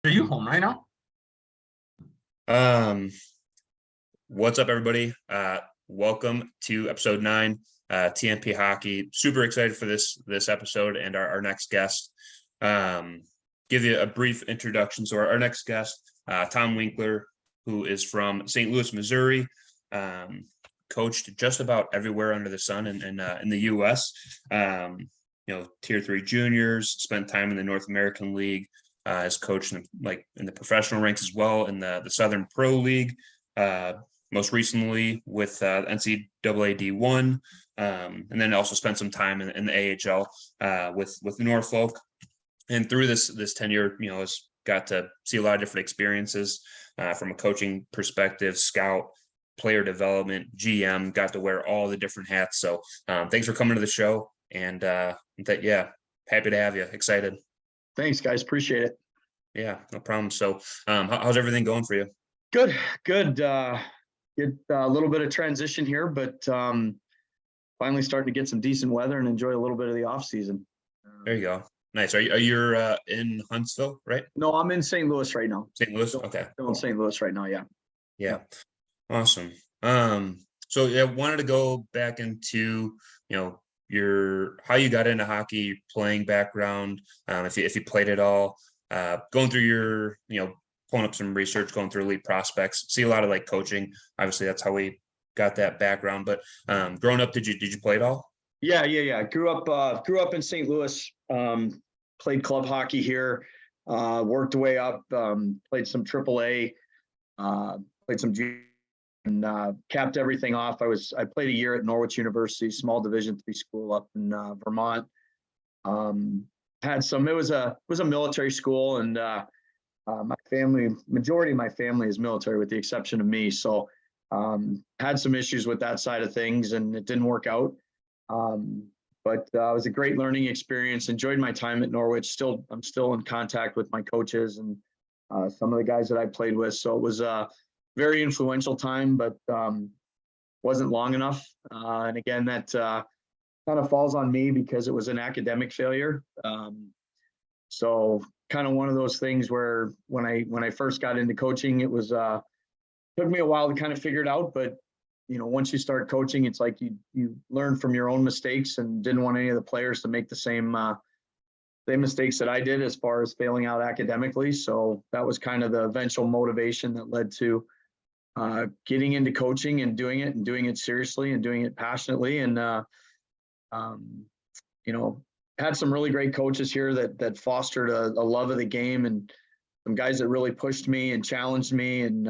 Are you home right now? Um, what's up, everybody? Welcome to episode 9, TNP hockey. Super excited for this episode and our next guest. Um, give you a brief introduction. So our next guest, Tom Winkler, who is from St. Louis, Missouri, coached just about everywhere under the sun in the U.S. Tier 3 juniors, spent time in the North American League. Has coached in the professional ranks as well in the Southern Pro League. Most recently with NCAA D1, and then also spent some time in the AHL with Norfolk. And through this tenure, has got to see a lot of different experiences from a coaching perspective, scout, player development, GM. Got to wear all the different hats. So thanks for coming to the show, and happy to have you. Excited. Thanks, guys. Appreciate it. Yeah, no problem. So how's everything going for you? Good. Get a little bit of transition here, but finally starting to get some decent weather and enjoy a little bit of the off season. There you go. Nice. Are you in Huntsville, right? No, I'm in St. Louis right now. St. Louis. Okay. Still in St. Louis right now. Yeah. Yeah. Awesome. So wanted to go back into, your how you got into hockey, your playing background, if you played at all, going through your, pulling up some research, going through elite prospects, see a lot of coaching. Obviously, that's how we got that background. But growing up, did you play at all? Yeah. Grew up in St. Louis. Played club hockey here. Worked way up. Played some AAA. Played some and capped everything off. I played a year at Norwich University, small Division III school up in Vermont. It was a military school, and majority of my family is military with the exception of me. So had some issues with that side of things, and it didn't work out. But it was a great learning experience. Enjoyed my time at Norwich. I'm still in contact with my coaches and some of the guys that I played with. So it was very influential time, but wasn't long enough. And again, that kind of falls on me because it was an academic failure. So kind of one of those things where when I first got into coaching, it was took me a while to kind of figure it out. But once you start coaching, it's like you learn from your own mistakes, and didn't want any of the players to make the same mistakes that I did as far as failing out academically. So that was kind of the eventual motivation that led to getting into coaching and doing it seriously and doing it passionately. And, had some really great coaches here that fostered a love of the game, and some guys that really pushed me and challenged me, and,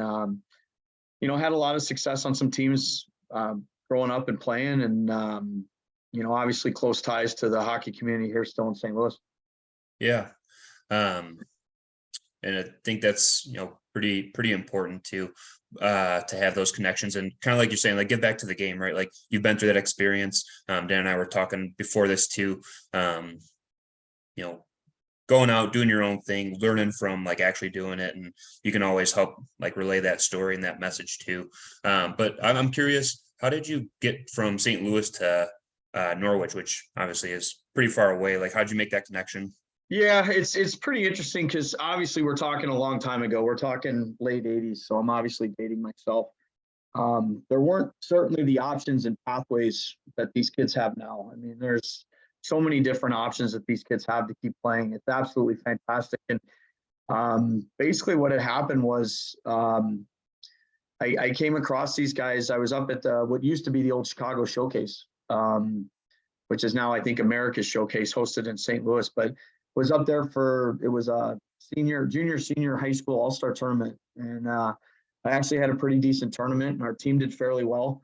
had a lot of success on some teams growing up and playing, and, obviously close ties to the hockey community here still in St. Louis. Yeah. And I think that's, pretty important to have those connections, and kind of like you're saying, get back to the game, right? Like, you've been through that experience. Dan and I were talking before this too, going out, doing your own thing, learning from actually doing it. And you can always help relay that story and that message too. But I'm curious, how did you get from St. Louis to Norwich, which obviously is pretty far away? How'd you make that connection? Yeah, it's pretty interesting because obviously we're talking a long time ago. We're talking late 80s, so I'm obviously dating myself. There weren't certainly the options and pathways that these kids have now. I mean, there's so many different options that these kids have to keep playing. It's absolutely fantastic. And basically what had happened was I came across these guys. I was up at what used to be the old Chicago Showcase, which is now, I think, America's Showcase, hosted in St. Louis, but was up there it was a junior high school all-star tournament. And I actually had a pretty decent tournament, and our team did fairly well.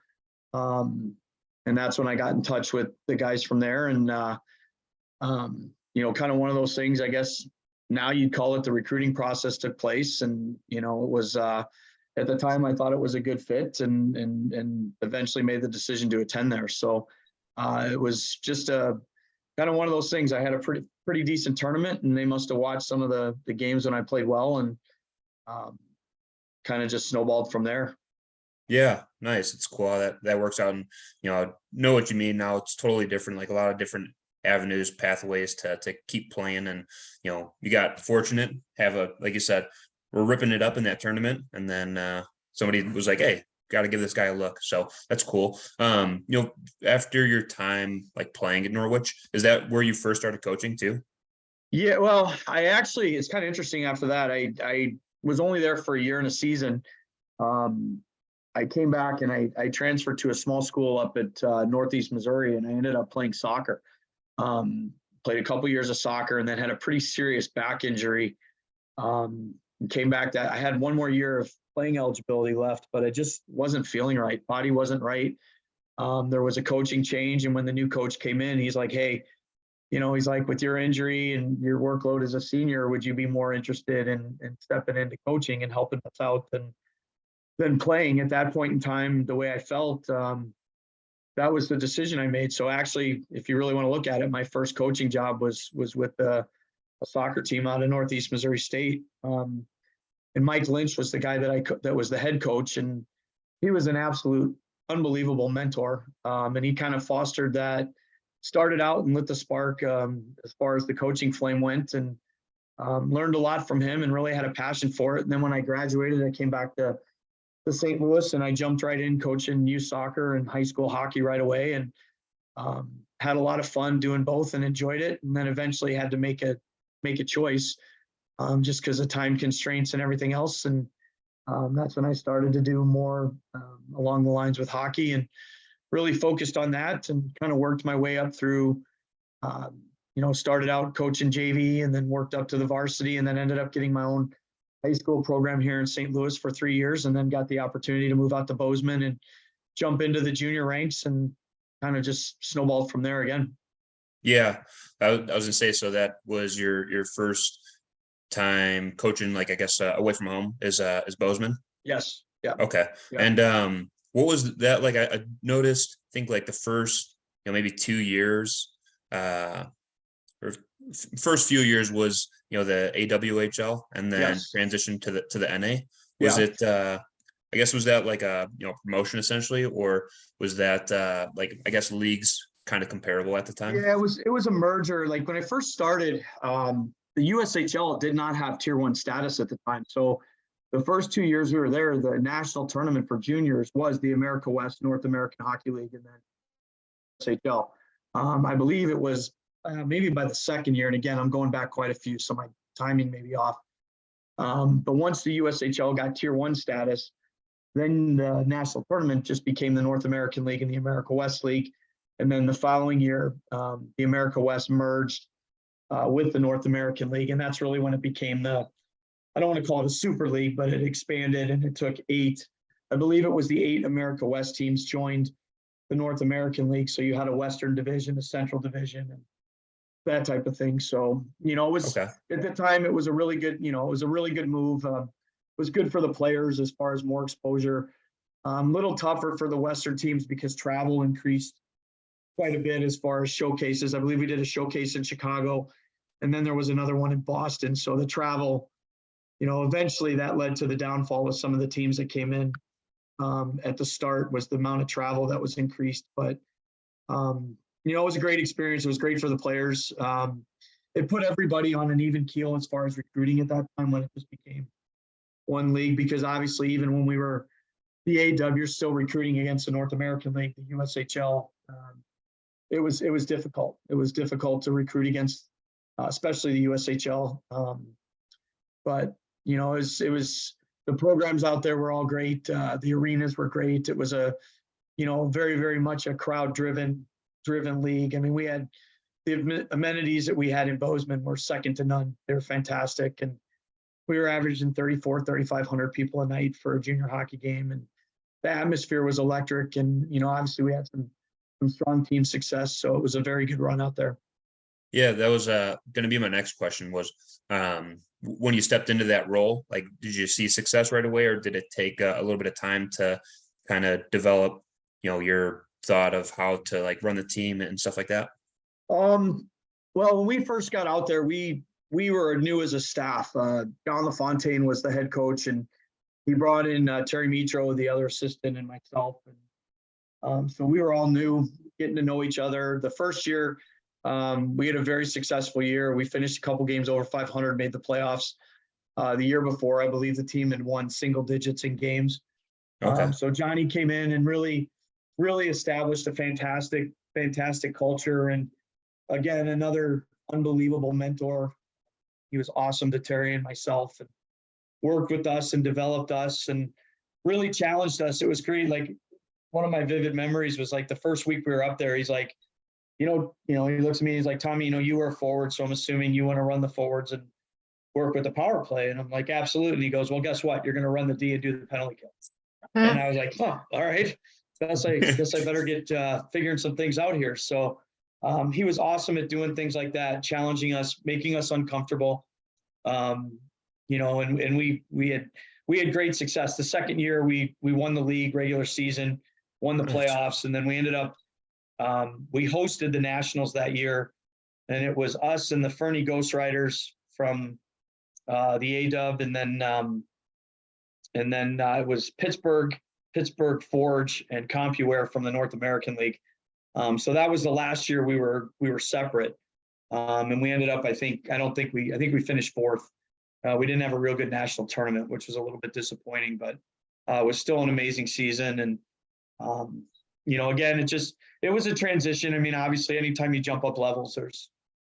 And that's when I got in touch with the guys from there. And, kind of one of those things, I guess now you'd call it, the recruiting process took place. And, it was, at the time I thought it was a good fit, and eventually made the decision to attend there. So it was just kind of one of those things. I had a pretty decent tournament, and they must have watched some of the games when I played well, and kind of just snowballed from there. Yeah, nice. It's cool how that works out. And, I know what you mean now. It's totally different, a lot of different avenues, pathways to keep playing. And, you got fortunate, like you said, we're ripping it up in that tournament. And then somebody was like, hey, got to give this guy a look. So that's cool. After your time like playing at Norwich, is that where you first started coaching too? Yeah, well, it's kind of interesting after that. I was only there for a year and a season. I came back and I transferred to a small school up at Northeast Missouri, and I ended up playing soccer. Played a couple years of soccer and then had a pretty serious back injury. Came back that I had one more year of playing eligibility left, but I just wasn't feeling right. Body wasn't right. There was a coaching change, and when the new coach came in, he's like, hey, he's like, with your injury and your workload as a senior, would you be more interested in stepping into coaching and helping us out than playing? At that point in time, the way I felt, that was the decision I made. So actually, if you really want to look at it, my first coaching job was with a soccer team out of Northeast Missouri State. And Mike Lynch was the guy that was the head coach, and he was an absolute unbelievable mentor. And he kind of fostered that, started out and lit the spark as far as the coaching flame went, and learned a lot from him and really had a passion for it. And then when I graduated, I came back to St. Louis, and I jumped right in coaching youth soccer and high school hockey right away, and had a lot of fun doing both and enjoyed it. And then eventually had to make a choice just because of time constraints and everything else. And that's when I started to do more along the lines with hockey, and really focused on that, and kind of worked my way up through, started out coaching JV and then worked up to the varsity, and then ended up getting my own high school program here in St. Louis for 3 years, and then got the opportunity to move out to Bozeman and jump into the junior ranks, and kind of just snowballed from there again. Yeah, I was gonna say, so that was your first time coaching, like I guess away from home is Bozeman. Yes. Yeah. Okay. Yeah. And what was that like? I noticed, I think like the first, maybe 2 years, or first few years was, the AWHL, and then Yes. transitioned to the NA. Was it I guess, was that like a promotion essentially, or was that like, I guess, leagues kind of comparable at the time? Yeah, it was a merger. Like when I first started, the USHL did not have Tier 1 status at the time. So the first 2 years we were there, the national tournament for juniors was the America West North American Hockey League, and then USHL. I believe it was maybe by the second year, and again, I'm going back quite a few, so my timing may be off. But once the USHL got Tier 1 status, then the national tournament just became the North American League and the America West League. And then the following year, the America West merged with the North American League. And that's really when it became I don't want to call it a super league, but it expanded, and it took 8. I believe it was the 8 America West teams joined the North American League. So you had a Western division, a Central division, and that type of thing. So, it was, Okay. at the time, it was a really good, move. It was good for the players as far as more exposure. Little tougher for the Western teams because travel increased quite a bit as far as showcases. I believe we did a showcase in Chicago, and then there was another one in Boston. So the travel, eventually that led to the downfall of some of the teams that came in at the start, was the amount of travel that was increased. But, it was a great experience. It was great for the players. It put everybody on an even keel as far as recruiting at that time, when it just became one league, because obviously even when we were the AW, you're still recruiting against the North American League, the USHL. It was difficult. It was difficult to recruit against, especially the USHL. But it was the programs out there were all great. The arenas were great. It was a very, very much a crowd driven league. I mean, we had the amenities that we had in Bozeman were second to none. They were fantastic, and we were averaging 3,500 people a night for a junior hockey game, and the atmosphere was electric. And obviously we had some strong team success, so it was a very good run out there. Yeah, that was going to be my next question, was when you stepped into that role, like, did you see success right away, or did it take a little bit of time to kind of develop, your thought of how to like run the team and stuff like that? Well, when we first got out there, we were new as a staff. John LaFontaine was the head coach, and he brought in Terry Mitro, the other assistant, and myself. And so we were all new, getting to know each other. The first year, We had a very successful year. We finished a couple games over 500, made the playoffs. The year before, I believe the team had won single digits in games. Okay. So Johnny came in and really established a fantastic culture. And again, another unbelievable mentor. He was awesome to Terry and myself, and worked with us and developed us and really challenged us. It was great. Like, one of my vivid memories was like the first week we were up there, he's like, he looks at me, he's like, Tommy, you were a forward, so I'm assuming you want to run the forwards and work with the power play. And I'm like, absolutely. And he goes, well, guess what? You're going to run the D and do the penalty kill. And I was like, oh, all right. Guess I better get figuring some things out here. So he was awesome at doing things like that, challenging us, making us uncomfortable. And we had great success. The second year we won the league regular season, won the playoffs, and then we ended up we hosted the Nationals that year, and it was us and the Fernie Ghost Riders from the AW, and then it was Pittsburgh Forge and CompuWare from the North American League. So that was the last year we were separate, and we ended up, I think we finished fourth. We didn't have a real good national tournament, which was a little bit disappointing, but it was still an amazing season. And again, it was a transition. I mean, obviously, anytime you jump up levels,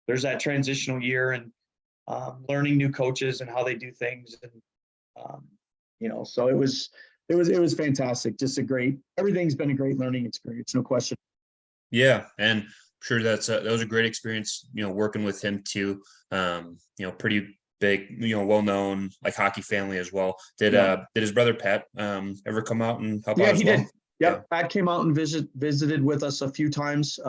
there's that transitional year, and learning new coaches and how they do things, and so it was fantastic. Just everything's been a great learning experience, no question. Yeah, and I'm sure that was a great experience. Working with him too. Pretty big, well-known like hockey family as well. Did his brother Pat ever come out and help out as he well? Did. Yep. Yeah. Pat came out and visited with us a few times,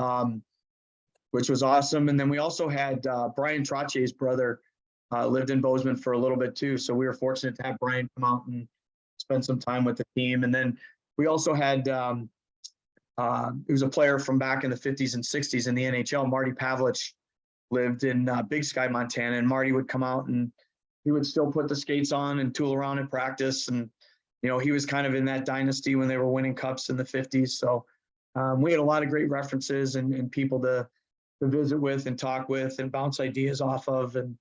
which was awesome. And then we also had Brian Trotier's brother lived in Bozeman for a little bit too. So we were fortunate to have Brian come out and spend some time with the team. And then we also had it was a player from back in the 50s and 60s in the NHL, Marty Pavlich, lived in Big Sky, Montana, and Marty would come out and he would still put the skates on and tool around in practice. And, he was kind of in that dynasty when they were winning cups in the 50s. So we had a lot of great references and people to visit with and talk with and bounce ideas off of. And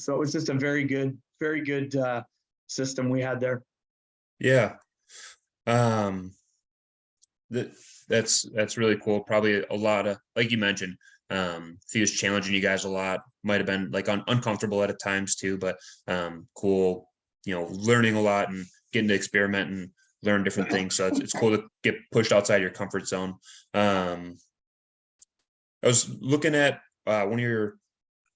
so it was just a very good system we had there. Yeah. That's really cool. Probably a lot of, like you mentioned, he was challenging you guys a lot, might have been like uncomfortable at times too, but cool, learning a lot and getting to experiment and learn different things. So it's cool to get pushed outside your comfort zone. I was looking at one of your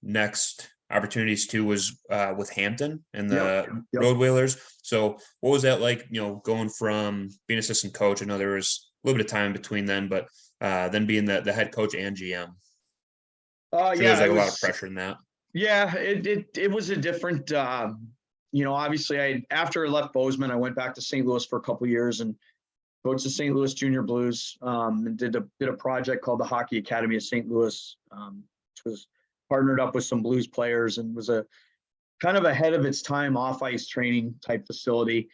next opportunities too was with Hampton and the Road Whalers. So what was that like, going from being assistant coach? I know there was a little bit of time between then, but then being the head coach and GM. There's like a lot of pressure in that. Yeah, it was a different, obviously after I left Bozeman, I went back to St. Louis for a couple of years and coached the St. Louis Junior Blues, and did a project called the Hockey Academy of St. Louis, which was partnered up with some Blues players and was a kind of ahead of its time off ice training type facility.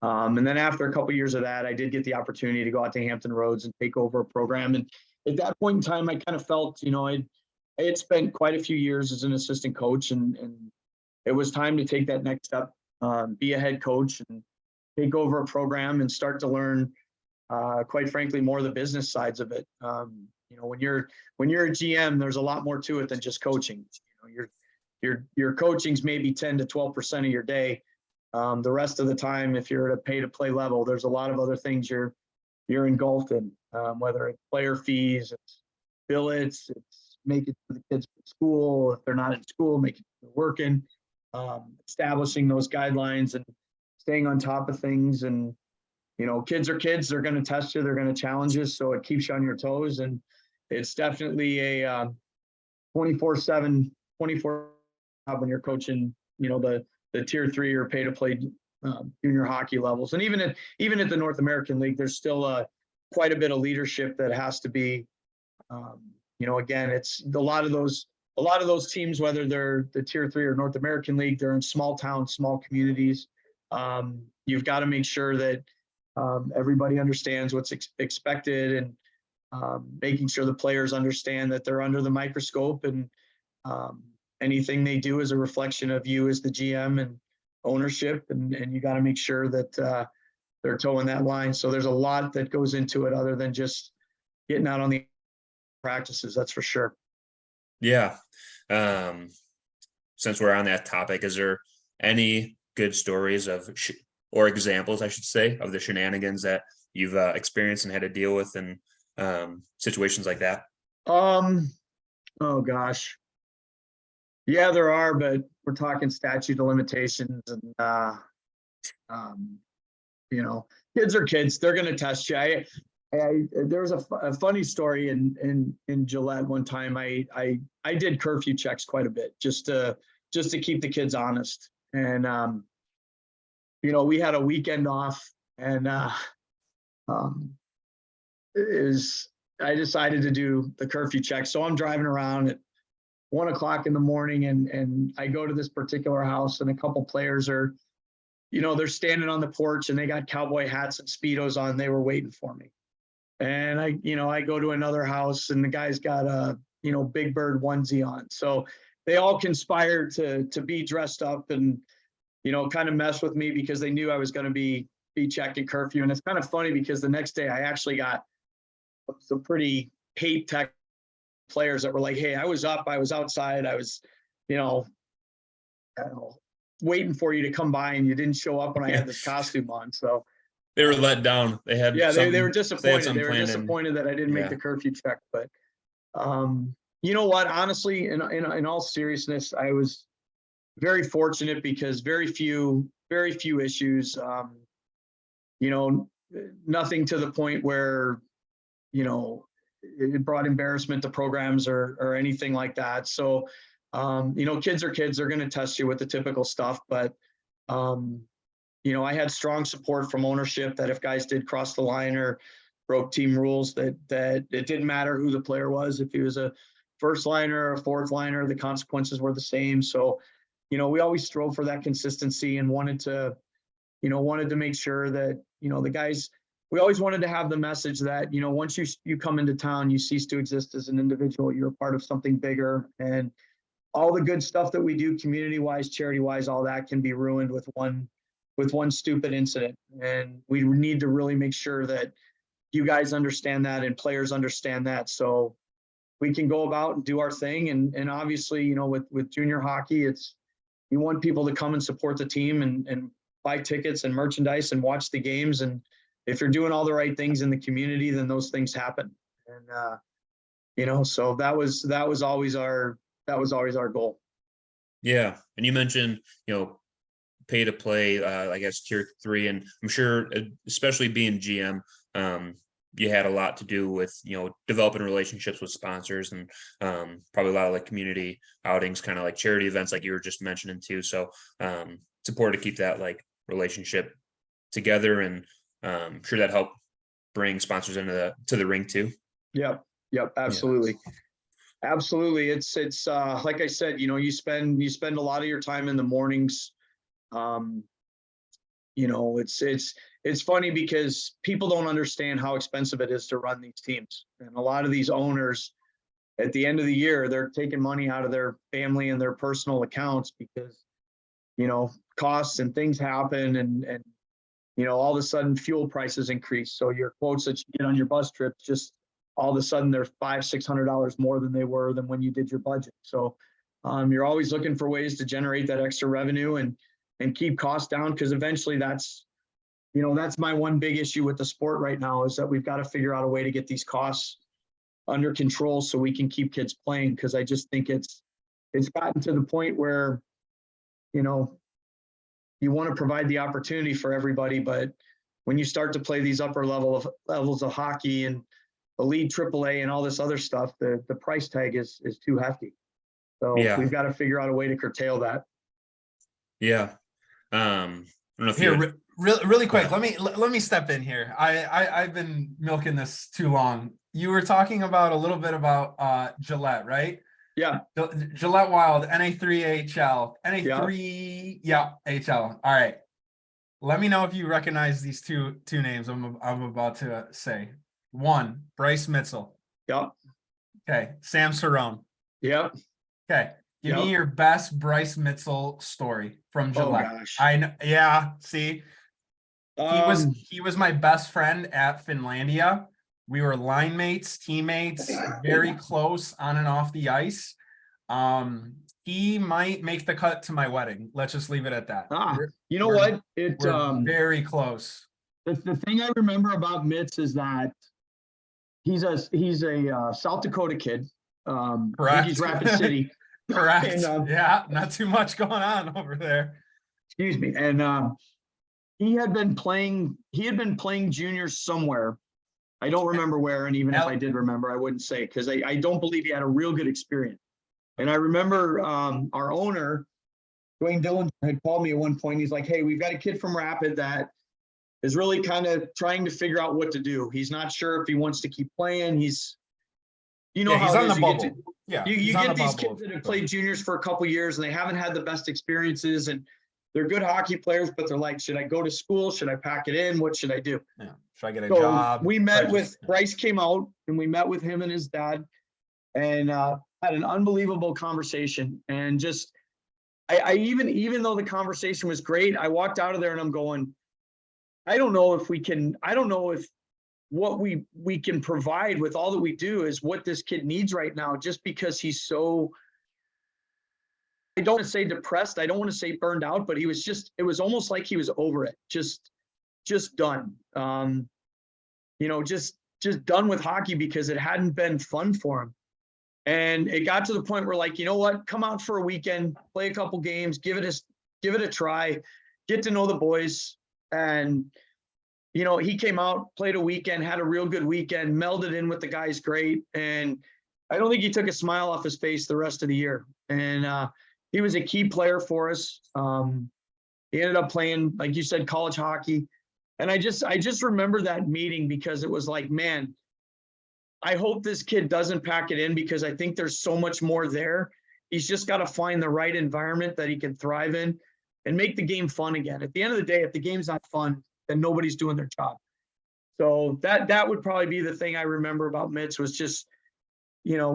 And then after a couple of years of that, I did get the opportunity to go out to Hampton Roads and take over a program. And at that point in time, I kind of felt, I had spent quite a few years as an assistant coach, and it was time to take that next step, be a head coach and take over a program and start to learn, quite frankly, more of the business sides of it. When you're a GM, there's a lot more to it than just coaching. Your coaching's maybe 10 to 12% of your day. The rest of the time, if you're at a pay-to-play level, there's a lot of other things you're engulfed in, whether it's player fees, it's billets, it's making the kids to school. If they're not in school, making sure they're working, establishing those guidelines and staying on top of things. And, kids are kids, they're going to test you, they're going to challenge you. So it keeps you on your toes. And it's definitely a 24/7 when you're coaching, the tier 3 or pay to play junior hockey levels. And even at the North American League, there's still quite a bit of leadership that has to be, again, it's a lot of those teams, whether they're the tier 3 or North American League, they're in small towns, small communities. You've got to make sure that everybody understands what's expected. making sure the players understand that they're under the microscope, and anything they do is a reflection of you as the GM and ownership, and you got to make sure that they're towing that line. So there's a lot that goes into it other than just getting out on the practices, that's for sure. Yeah. Since we're on that topic, is there any good stories of or examples, I should say, of the shenanigans that you've experienced and had to deal with in situations like that? Oh gosh. Yeah, there are, but we're talking statute of limitations, and kids are kids. They're going to test you. There was a funny story in Gillette one time. I did curfew checks quite a bit just to keep the kids honest. And we had a weekend off, and I decided to do the curfew check. So I'm driving around at 1 o'clock in the morning, and I go to this particular house, and a couple players are, they're standing on the porch, and they got cowboy hats and Speedos on. They were waiting for me. And I go to another house, and the guy's got a, Big Bird onesie on. So they all conspired to be dressed up and, kind of mess with me because they knew I was going to be checking curfew. And it's kind of funny because the next day I actually got some pretty hate tech players that were like, hey, I was up, I was outside, I was, I don't know, waiting for you to come by, and you didn't show up when I had this costume on. So they were let down. They had they were disappointed. They were disappointed that I didn't make the curfew check. But you know what? Honestly, in all seriousness, I was very fortunate because very few issues. Nothing to the point where it brought embarrassment to programs or anything like that. So kids are kids. They're going to test you with the typical stuff, but I had strong support from ownership that if guys did cross the line or broke team rules, that it didn't matter who the player was. If he was a first liner or a fourth liner, the consequences were the same. So, we always strove for that consistency and wanted to make sure that, the guys, we always wanted to have the message that, once you come into town, you cease to exist as an individual. You're a part of something bigger, and all the good stuff that we do community-wise, charity-wise, all that can be ruined with one stupid incident. And we need to really make sure that you guys understand that and players understand that, so we can go about and do our thing. And obviously, with junior hockey, you want people to come and support the team and buy tickets and merchandise and watch the games. And if you're doing all the right things in the community, then those things happen. And so that was always our goal. Yeah. And you mentioned, pay to play, I guess tier 3, and I'm sure, especially being GM, you had a lot to do with, developing relationships with sponsors, and probably a lot of like community outings, kind of like charity events, like you were just mentioning too. So it's important to keep that like relationship together, and sure that helped bring sponsors into the ring too. Yep. Absolutely. Yeah. Absolutely. It's like I said, you spend a lot of your time in the mornings. It's funny because people don't understand how expensive it is to run these teams. And a lot of these owners at the end of the year, they're taking money out of their family and their personal accounts because, costs and things happen, and all of a sudden fuel prices increase. So your quotes that you get on your bus trip, just all of a sudden they're $500-600 more than they were than when you did your budget. So you're always looking for ways to generate that extra revenue and keep costs down, because eventually that's my one big issue with the sport right now, is that we've got to figure out a way to get these costs under control so we can keep kids playing. Because I just think it's gotten to the point where, you want to provide the opportunity for everybody, but when you start to play these upper levels of hockey and elite AAA and all this other stuff, the price tag is too hefty. So we've got to figure out a way to curtail that. Yeah. I don't know if here, really quick. Let me step in here. I've been milking this too long. You were talking about a little bit about Gillette, right? Yeah. Gillette Wild, NA3 AHL, NA3, yeah, HL. All right. Let me know if you recognize these two names I'm about to say. 1, Bryce Mitzel. Yep. Okay. Sam Cerrone. Yep. Okay. Give me Yep. your best Bryce Mitzel story from Oh Gillette. gosh. I know. Yeah. See, he was my best friend at Finlandia. We were line mates, teammates, very close on and off the ice. He might make the cut to my wedding. Let's just leave it at that. You know We're- what? We're very close. The thing I remember about Mitz is that he's a South Dakota kid. I think he's Correct. Rapid City. Correct. And, Yeah, not too much going on over there. excuse me. And he had been playing juniors somewhere. I don't remember where, and even if I did remember, I wouldn't say, because I don't believe he had a real good experience. And I remember our owner, Dwayne Dillon, had called me at one point. He's like, hey, we've got a kid from Rapid that is really kind of trying to figure out what to do. He's not sure if he wants to keep playing. He's He's how on it the is. bubble. You get these kids that have played juniors for a couple years and they haven't had the best experiences, and they're good hockey players, but they're like, should I go to school? Should I pack it in? What should I do? Yeah. Should I get a job? We met with Bryce, came out and we met with him and his dad, and had an unbelievable conversation. And just, I even though the conversation was great, I walked out of there and I'm going, I don't know if what we can provide with all that we do is what this kid needs right now, just because he's so, I don't want to say depressed, I don't want to say burned out, but it was almost like he was over it, just done. Just done with hockey because it hadn't been fun for him. And it got to the point where, like, you know what, come out for a weekend, play a couple games, give it a try, get to know the boys. And he came out, played a weekend, had a real good weekend, melded in with the guys great. And I don't think he took a smile off his face the rest of the year. And he was a key player for us. He ended up playing, like you said, college hockey. And I just remember that meeting because it was like, man, I hope this kid doesn't pack it in, because I think there's so much more there. He's just got to find the right environment that he can thrive in and make the game fun again. At the end of the day, if the game's not fun, then nobody's doing their job. So that would probably be the thing I remember about Mitz, was just,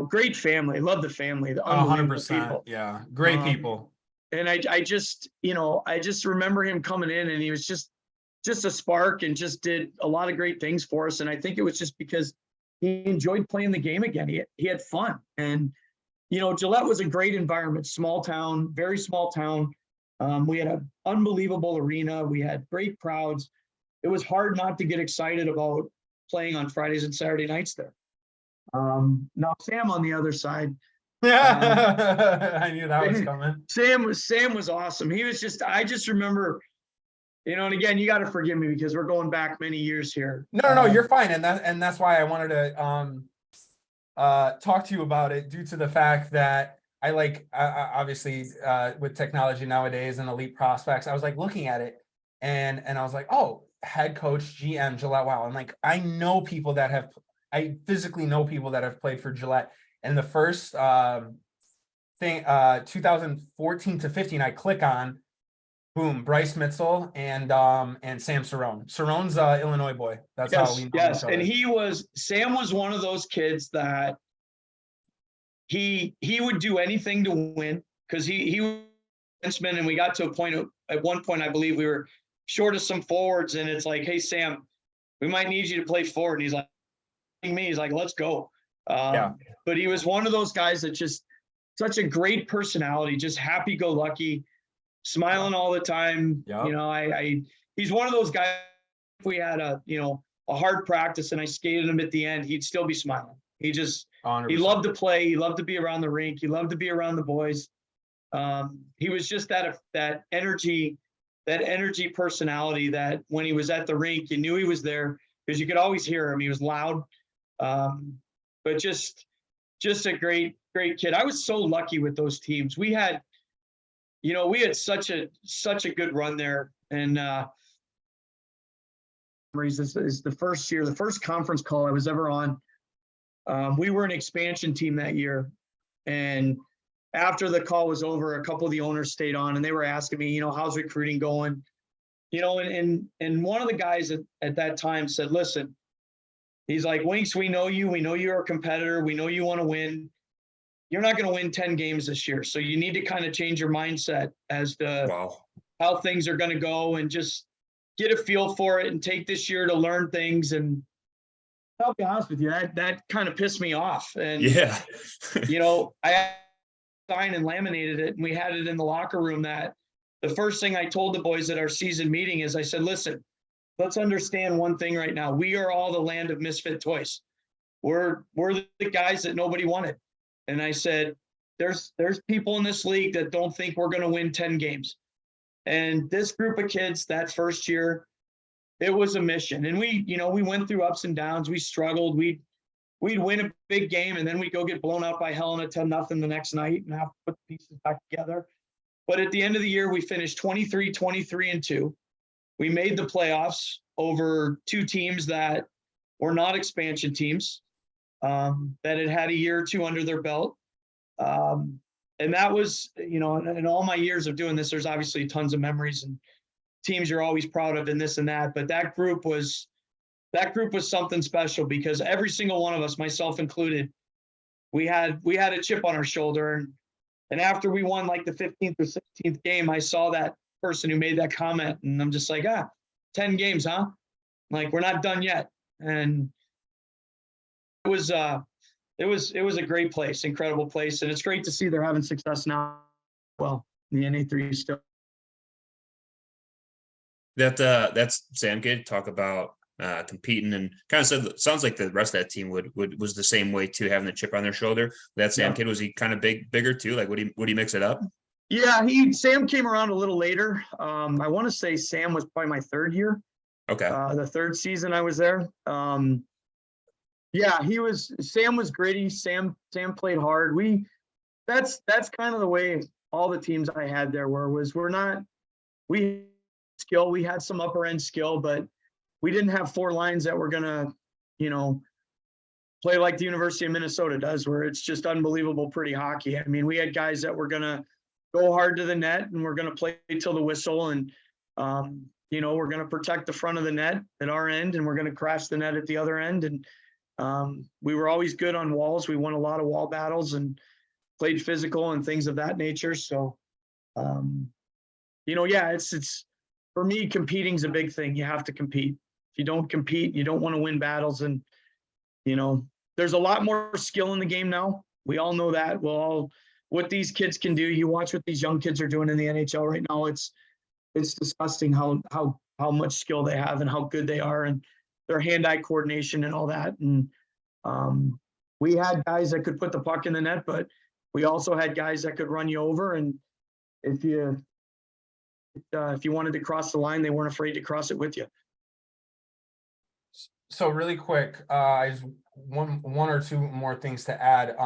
great family. Love the family. The 100%. People. Yeah. Great people. And I just remember him coming in, and he was just a spark and just did a lot of great things for us. And I think it was just because he enjoyed playing the game again. He had fun. And, Gillette was a great environment, small town, very small town. We had an unbelievable arena. We had great crowds. It was hard not to get excited about playing on Fridays and Saturday nights there. Now Sam on the other side. Yeah, I knew that was coming. Sam was awesome. He was I just remember, and again, you got to forgive me because we're going back many years here. No, you're fine. And that's why I wanted to talk to you about it, due to the fact that I obviously with technology nowadays and elite prospects, I was like looking at it and I was like, oh, head coach, GM, Gillette. Wow. I'm like, I physically know people that have played for Gillette. And the first thing, 2014 to 15, I click on, boom, Bryce Mitzel and Sam Cerrone. Cerrone's Illinois boy. That's how we know each other. And Sam was one of those kids that he would do anything to win, because he was a defenseman, and we got to a point at one point, I believe we were short of some forwards, and it's like, hey Sam, we might need you to play forward. And he's like, let's go. But he was one of those guys that just such a great personality, just happy-go-lucky, smiling all the time. Yep. He's one of those guys. If we had a hard practice and I skated him at the end, he'd still be smiling. He 100%. He loved to play. He loved to be around the rink. He loved to be around the boys. He was just that energy personality that when he was at the rink, you knew he was there because you could always hear him. He was loud, but just a great kid. I was so lucky with those teams. We had such a good run there. And this is the first conference call I was ever on. We were an expansion team that year. And after the call was over, a couple of the owners stayed on and they were asking me, how's recruiting going? And one of the guys at that time said, listen, He's like, Winks, we know you. We know you're a competitor. We know you want to win. You're not going to win 10 games this year. So you need to kind of change your mindset as to Wow. how things are going to go and just get a feel for it and take this year to learn things. And I'll be honest with you, that kind of pissed me off. And, Yeah. I signed and laminated it, and we had it in the locker room that the first thing I told the boys at our season meeting is I said, listen, let's understand one thing right now. We are all the land of misfit toys. We're the guys that nobody wanted. And I said, there's people in this league that don't think we're going to win 10 games. And this group of kids that first year, it was a mission. And we went through ups and downs. We struggled. We'd win a big game, and then we'd go get blown out by Helena 10-0 the next night and have to put the pieces back together. But at the end of the year, we finished 23-2. We made the playoffs over two teams that were not expansion teams, that had a year or two under their belt. And that was, in all my years of doing this, there's obviously tons of memories and teams you're always proud of and this and that. But that group was something special because every single one of us, myself included, we had a chip on our shoulder. And after we won like the 15th or 16th game, I saw that person who made that comment, and I'm just like, 10 games, huh? Like, we're not done yet. And it was a great place, incredible place. And it's great to see they're having success now. Well, the NA3 still. That's Sam Kidd talk about competing, and kind of said, sounds like the rest of that team was the same way too, having the chip on their shoulder. That Sam Kidd, was he kind of bigger too? Like, would he mix it up? Yeah, Sam came around a little later. I want to say Sam was probably my third year. Okay. The third season I was there. Yeah, Sam was gritty. Sam played hard. That's kind of the way all the teams I had there we skill. We had some upper end skill, but we didn't have four lines that were gonna, play like the University of Minnesota does, where it's just unbelievable pretty hockey. I mean, we had guys that were gonna go hard to the net, and we're gonna play till the whistle, and we're gonna protect the front of the net at our end, and we're gonna crash the net at the other end. And we were always good on walls. We won a lot of wall battles and played physical and things of that nature. So, it's for me, competing's a big thing. You have to compete. If you don't compete, you don't want to win battles. And, there's a lot more skill in the game now. We all know that. What these kids can do. You watch what these young kids are doing in the NHL right now. It's disgusting how much skill they have and how good they are, and their hand-eye coordination and all that. And we had guys that could put the puck in the net, but we also had guys that could run you over. And if you wanted to cross the line, they weren't afraid to cross it with you. So really quick, I just one or two more things to add.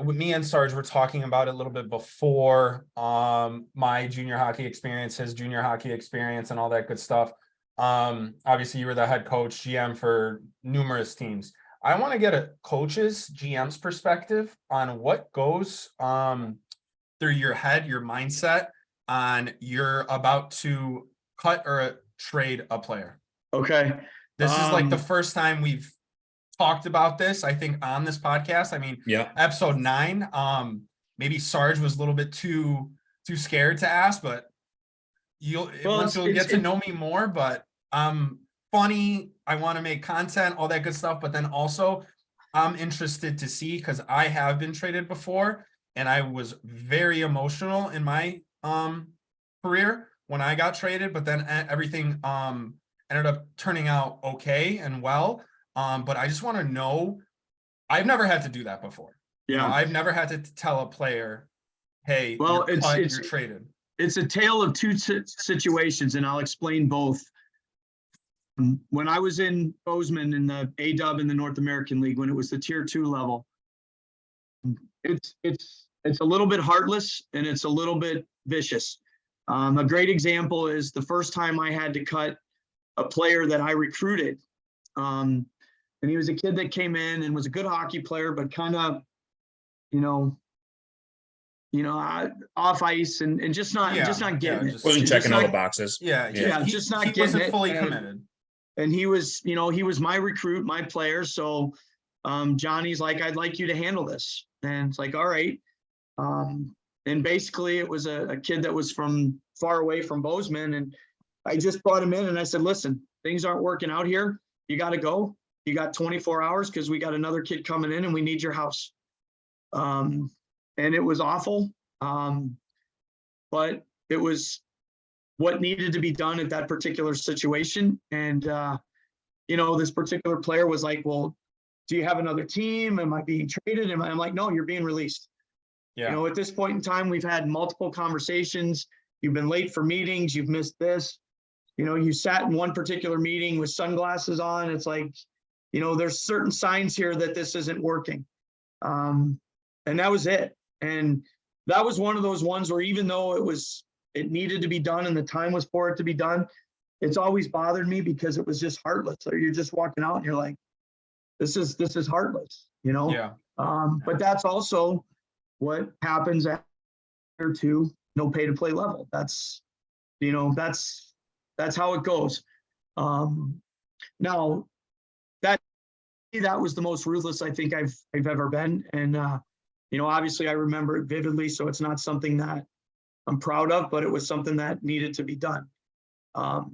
With me and Sarge, we're talking about it a little bit before my junior hockey experience, his junior hockey experience, and all that good stuff. Obviously, you were the head coach, GM for numerous teams. I want to get a coach's, GM's perspective on what goes through your head, your mindset, on you're about to cut or trade a player. Okay. This is like the first time we've talked about this, I think, on this podcast. I mean, episode 9, maybe Sarge was a little bit too scared to ask, but you'll get to know me more. But I'm funny. I want to make content, all that good stuff. But then also I'm interested to see, because I have been traded before, and I was very emotional in my career when I got traded, but then everything ended up turning out okay and well. But I just want to know, I've never had to do that before. Yeah. I've never had to tell a player, hey, you're traded. It's a tale of two situations, and I'll explain both. When I was in Bozeman in the A-Dub in the North American League, when it was the tier 2 level, it's a little bit heartless and it's a little bit vicious. A great example is the first time I had to cut a player that I recruited. And he was a kid that came in and was a good hockey player, but kind of, off ice and just not getting it. Wasn't checking all the boxes. Just not getting it. He wasn't fully committed. and he was, he was my recruit, my player. So Johnny's like, I'd like you to handle this. And it's like, all right. And basically it was a kid that was from far away from Bozeman. And I just brought him in and I said, listen, things aren't working out here. You got to go. You got 24 hours because we got another kid coming in and we need your house. And it was awful. But it was what needed to be done at that particular situation. And, this particular player was like, well, do you have another team? Am I being traded? I'm like, no, you're being released. Yeah. At this point in time, we've had multiple conversations. You've been late for meetings. You've missed this. You sat in one particular meeting with sunglasses on. It's like, there's certain signs here that this isn't working. And that was it. And that was one of those ones where even though it needed to be done and the time was for it to be done, it's always bothered me because it was just heartless. So you're just walking out and you're like, this is heartless, Yeah. But that's also what happens after to no pay to play level. That's how it goes. Now that was the most ruthless I think I've ever been. And, obviously I remember it vividly. So it's not something that I'm proud of, but it was something that needed to be done. I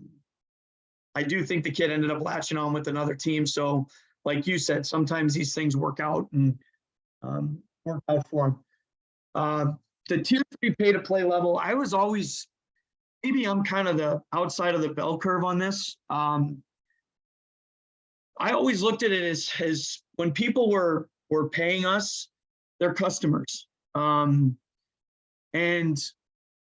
do think the kid ended up latching on with another team. So like you said, sometimes these things work out and work out for him. The tier 3 pay to play level, I was always, maybe I'm kind of the outside of the bell curve on this. I always looked at it as when people were paying us, they're customers. And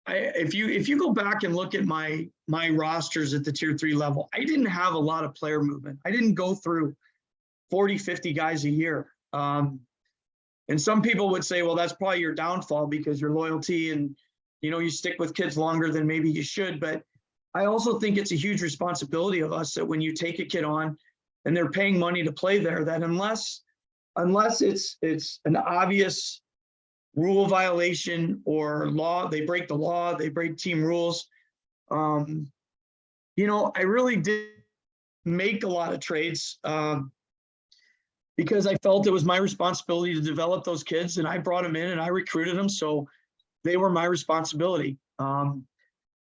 if you go back and look at my rosters at the tier 3 level, I didn't have a lot of player movement. I didn't go through 40, 50 guys a year. And some people would say, well, that's probably your downfall because your loyalty and, you stick with kids longer than maybe you should. But I also think it's a huge responsibility of us that when you take a kid on and they're paying money to play there, that unless it's an obvious rule violation or law, they break the law, they break team rules. I really did make a lot of trades because I felt it was my responsibility to develop those kids, and I brought them in and I recruited them. So they were my responsibility.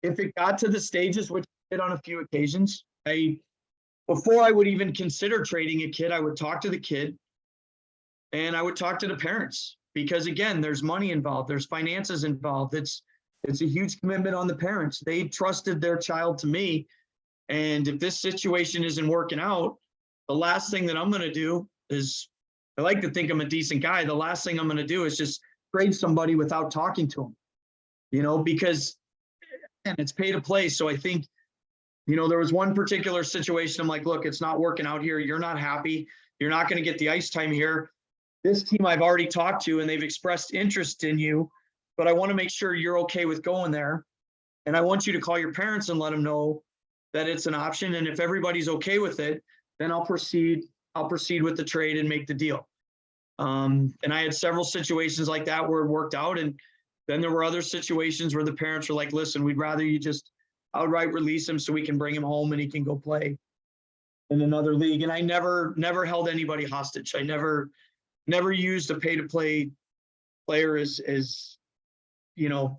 If it got to the stages, which I did on a few occasions, before I would even consider trading a kid, I would talk to the kid and I would talk to the parents because again, there's money involved, there's finances involved. It's a huge commitment on the parents. They trusted their child to me. And if this situation isn't working out, the last thing that I'm going to do is, I like to think I'm a decent guy. The last thing I'm going to do is just trade somebody without talking to them, because and it's pay to play. So I think, there was one particular situation. I'm like, look, it's not working out here. You're not happy. You're not going to get the ice time here. This team I've already talked to and they've expressed interest in you, but I want to make sure you're okay with going there. And I want you to call your parents and let them know that it's an option. And if everybody's okay with it, then I'll proceed with the trade and make the deal. And I had several situations like that where it worked out. And then there were other situations where the parents were like, listen, we'd rather you just outright release him so we can bring him home and he can go play in another league. And I never held anybody hostage. I never used a pay to play player as I'm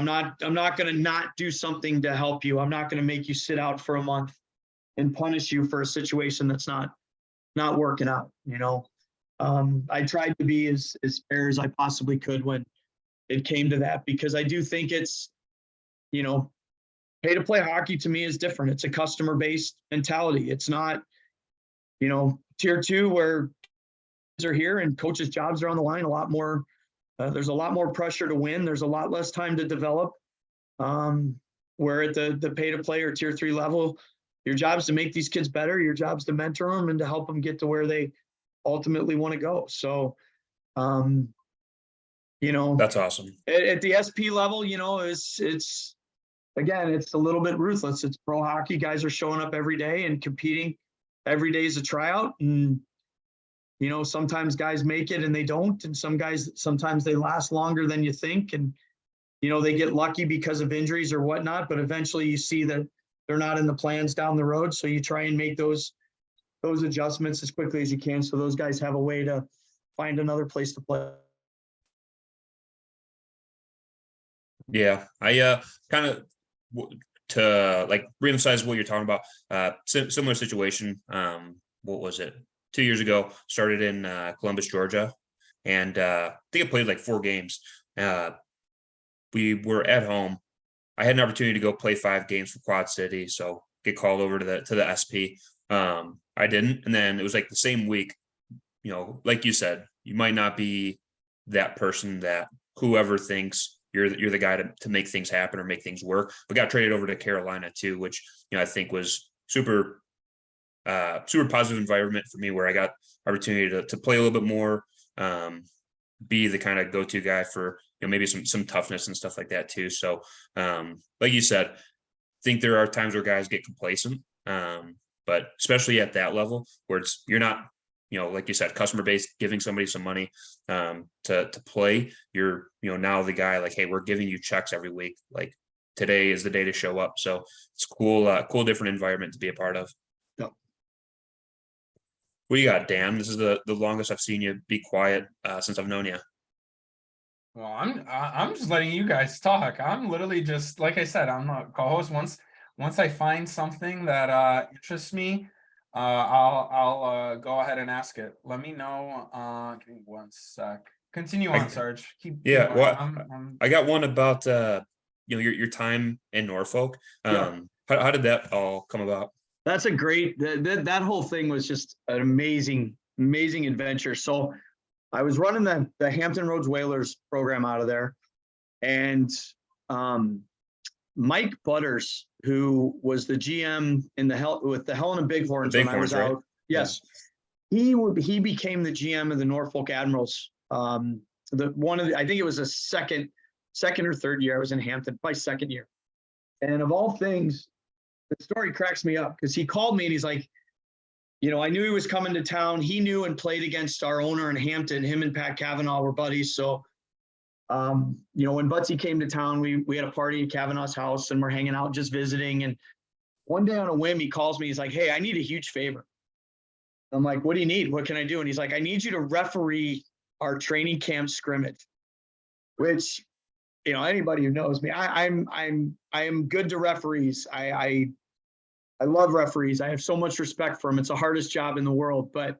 not going to not do something to help you. I'm not going to make you sit out for a month and punish you for a situation that's not working out. I tried to be as fair as I possibly could when it came to that, because I do think it's, pay to play hockey to me is different. It's a customer based mentality. It's not, tier 2 where kids are here and coaches' jobs are on the line a lot more. There's a lot more pressure to win. There's a lot less time to develop. Where at the pay to play or tier 3 level, your job is to make these kids better. Your job is to mentor them and to help them get to where they ultimately want to go. So, that's awesome. At the SP level, it's again, it's a little bit ruthless. It's pro hockey. Guys are showing up every day and competing. Every day is a tryout. And, sometimes guys make it and they don't. And sometimes they last longer than you think. And, they get lucky because of injuries or whatnot. But eventually you see that they're not in the plans down the road. So you try and make those adjustments as quickly as you can, so those guys have a way to find another place to play. Yeah, I kind of to like reemphasize what you're talking about. Similar situation. What was it? 2 years ago, started in Columbus, Georgia, and I think I played like 4 games. We were at home. I had an opportunity to go play 5 games for Quad City, so get called over to the SP. I didn't, and then it was like the same week. You know, like you said, you might not be that person that whoever thinks you're the guy to make things happen or make things work. But got traded over to Carolina too, which I think was super positive environment for me, where I got opportunity to play a little bit more, be the kind of go-to guy for maybe some toughness and stuff like that too. So like you said, I think there are times where guys get complacent, but especially at that level where you're not, like you said, customer based, giving somebody some money to play. You're now the guy like, hey, we're giving you checks every week. Like today is the day to show up. So it's cool different environment to be a part of. Yep. What do you got, Dan? This is the longest I've seen you be quiet since I've known you. Well, I'm just letting you guys talk. I'm literally just, like I said, I'm a co-host. Once I find something that interests me, I'll go ahead and ask it. Let me know. Give me one sec. Continue on, Sarge. Keep Yeah, going. well, I got one about your time in Norfolk. Yeah. How did that all come about? That's a great, that whole thing was just an amazing adventure. So I was running the Hampton Roads Whalers program out of there, and Mike Butters, who was the GM with the Helena Bighorns when I was out. Right? Yes. Yeah. He became the GM of the Norfolk Admirals. I think it was a second or third year I was in Hampton, my second year. And of all things, the story cracks me up because he called me and he's like, I knew he was coming to town. He knew and played against our owner in Hampton. Him and Pat Kavanaugh were buddies. So, when Butsy came to town, we had a party at Kavanaugh's house and we're hanging out, just visiting. And one day on a whim, he calls me. He's like, hey, I need a huge favor. I'm like, what do you need? What can I do? And he's like, I need you to referee our training camp scrimmage, which, anybody who knows me, I am good to referees. I love referees. I have so much respect for them. It's the hardest job in the world, but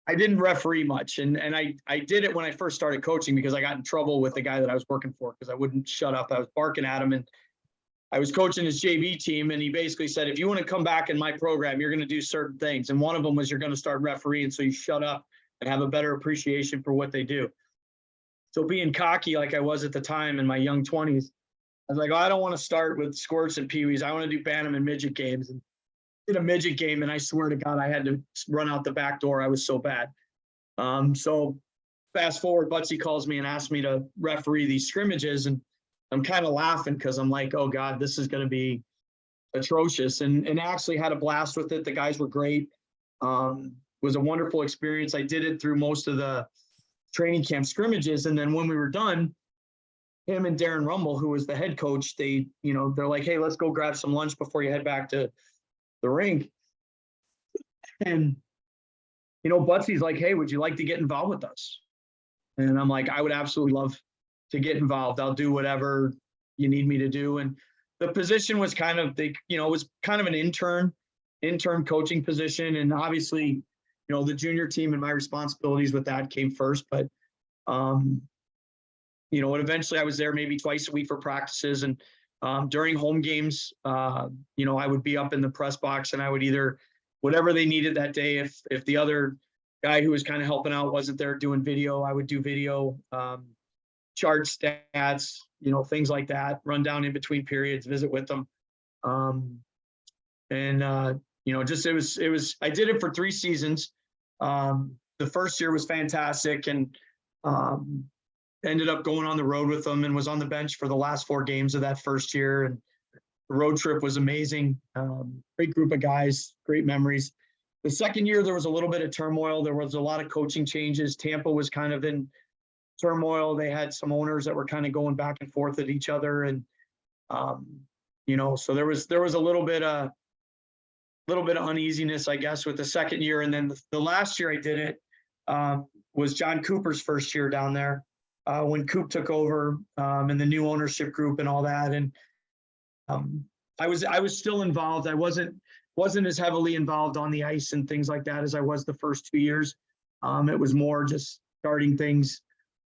I didn't referee much. And I did it when I first started coaching because I got in trouble with the guy that I was working for because I wouldn't shut up. I was barking at him, and I was coaching his JV team. And he basically said, if you want to come back in my program, you're going to do certain things. And one of them was you're going to start refereeing. So you shut up and have a better appreciation for what they do. So being cocky like I was at the time in my young 20s, I was like, I don't want to start with squirts and peewees. I want to do bantam and midget games. And did a midget game, and I swear to God, I had to run out the back door. I was so bad. So fast forward, Butsy calls me and asks me to referee these scrimmages, and I'm kind of laughing because I'm like, oh God, this is going to be atrocious. And actually had a blast with it. The guys were great. It was a wonderful experience. I did it through most of the training camp scrimmages, and then when we were done, him and Darren Rumble, who was the head coach, they're like, hey, let's go grab some lunch before you head back to the rink. And, Butsy's like, hey, would you like to get involved with us? And I'm like, I would absolutely love to get involved. I'll do whatever you need me to do. And the position was kind of, it was kind of an intern coaching position. And obviously, the junior team and my responsibilities with that came first, but, and eventually I was there maybe twice a week for practices. And during home games, I would be up in the press box and I would either, whatever they needed that day, if the other guy who was kind of helping out wasn't there doing video, I would do video, chart stats, things like that, run down in between periods, visit with them. Just, it was, I did it for 3 seasons. The first year was fantastic, and ended up going on the road with them and was on the bench for the last 4 games of that first year. And the road trip was amazing. Great group of guys, great memories. The second year, there was a little bit of turmoil. There was a lot of coaching changes. Tampa was kind of in turmoil. They had some owners that were kind of going back and forth at each other. And So there was a little bit of uneasiness, I guess, with the second year. And then the last year I did it was John Cooper's first year down there when Coop took over and the new ownership group and all that. And I was still involved. I wasn't as heavily involved on the ice and things like that as I was the first 2 years. It was more just starting things,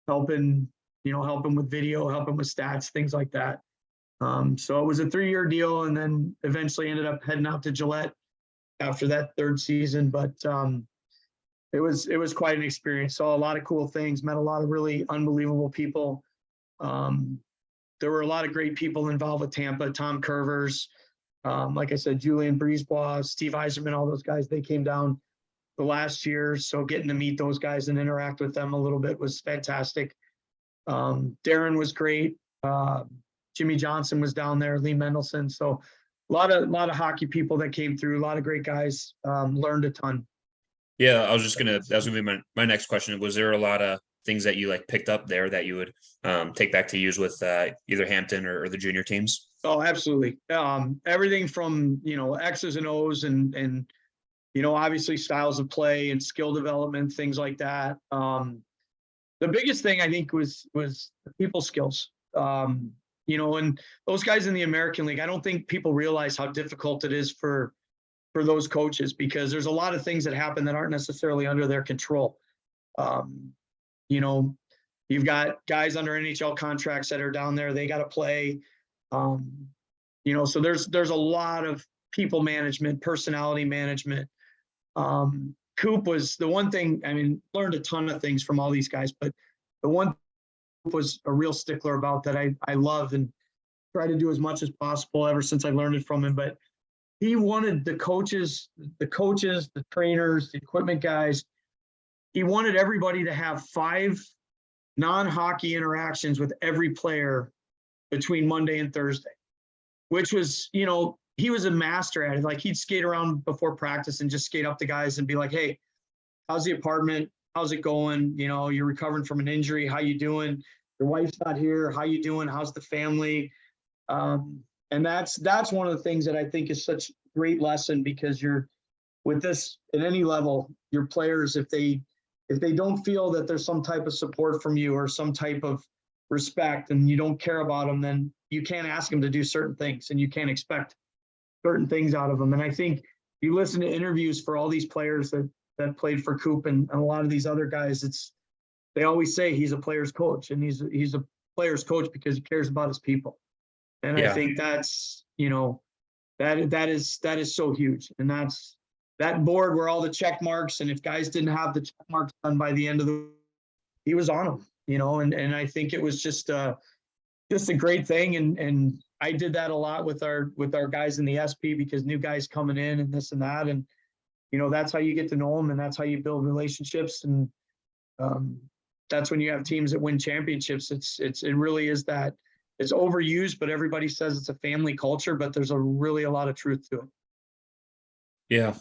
helping with video, helping with stats, things like that. So it was a 3-year deal, and then eventually ended up heading out to Gillette after that third season. But it was quite an experience. Saw a lot of cool things, met a lot of really unbelievable people. There were a lot of great people involved with Tampa, Tom Curvers, like I said, Julian Brisebois, Steve Eiserman, all those guys, they came down the last year. So getting to meet those guys and interact with them a little bit was fantastic. Darren was great. Jimmy Johnson was down there, Lee Mendelson. So a lot of hockey people that came through, a lot of great guys, learned a ton. Yeah, that was gonna be my next question. Was there a lot of things that you like picked up there that you would take back to use with either Hampton or the junior teams? Oh, absolutely. Everything from, X's and O's and obviously styles of play and skill development, things like that. The biggest thing I think was the people skills. And those guys in the American League, I don't think people realize how difficult it is for those coaches, because there's a lot of things that happen that aren't necessarily under their control. You've got guys under NHL contracts that are down there, they got to play. So there's a lot of people management, personality management. Coop was the one thing, learned a ton of things from all these guys, but the one was a real stickler about that I love and try to do as much as possible ever since I learned it from him. But he wanted the coaches, the trainers, the equipment guys, he wanted everybody to have 5 non-hockey interactions with every player between Monday and Thursday, which was, he was a master at it. Like, he'd skate around before practice and just skate up to guys and be like, hey, how's the apartment? How's it going? You're recovering from an injury. How you doing? Your wife's not here. How you doing? How's the family? And that's one of the things that I think is such a great lesson, because you're with this at any level, your players, if they don't feel that there's some type of support from you or some type of respect and you don't care about them, then you can't ask them to do certain things and you can't expect certain things out of them. And I think you listen to interviews for all these players that played for Coop and a lot of these other guys, they always say he's a player's coach, and he's a player's coach because he cares about his people. And yeah. I think that's, that is so huge. And that's that board where all the check marks, and if guys didn't have the check marks done by the end of he was on them, and I think it was just a great thing. And I did that a lot with our guys in the SP, because new guys coming in and this and that. And, that's how you get to know them, and that's how you build relationships. And that's when you have teams that win championships. It really is that. It's overused, but everybody says it's a family culture, but there's a lot of truth to it. Yeah.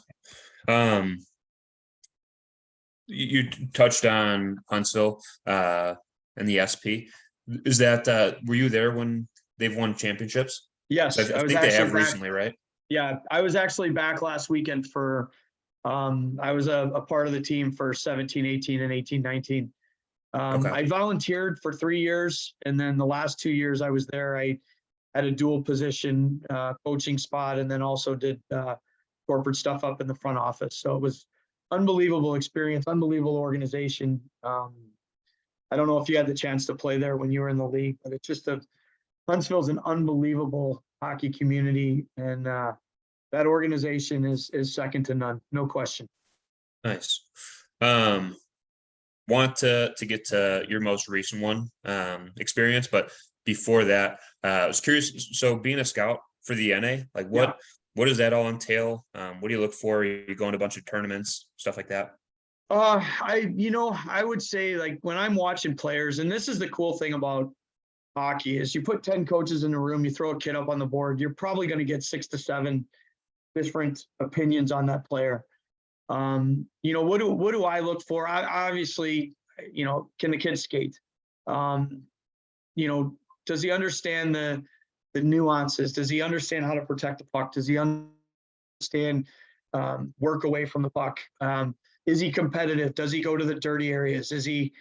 You touched on Huntsville and the SP. Is that were you there when they've won championships? Yes, I think they have recently, right? Yeah, I was actually back last weekend for I was a part of the team for 17, 18, and 18, 19. Okay. I volunteered for 3 years, and then the last 2 years I was there, I had a dual position coaching spot, and then also did corporate stuff up in the front office. So it was unbelievable experience, unbelievable organization. I don't know if you had the chance to play there when you were in the league, but it's just Huntsville's an unbelievable hockey community, and that organization is second to none, no question. Nice. Want to get to your most recent one experience, but before that, I was curious. So being a scout for the NA, like what does that all entail? What do you look for? Are you going to a bunch of tournaments, stuff like that? I would say, like, when I'm watching players, and this is the cool thing about hockey, is you put 10 coaches in a room, you throw a kid up on the board, you're probably going to get 6 to 7 different opinions on that player. What do I look for? Obviously, can the kid skate? Does he understand the the nuances? Does he understand how to protect the puck? Does he understand work away from the puck? Is he competitive? Does he go to the dirty areas? Is he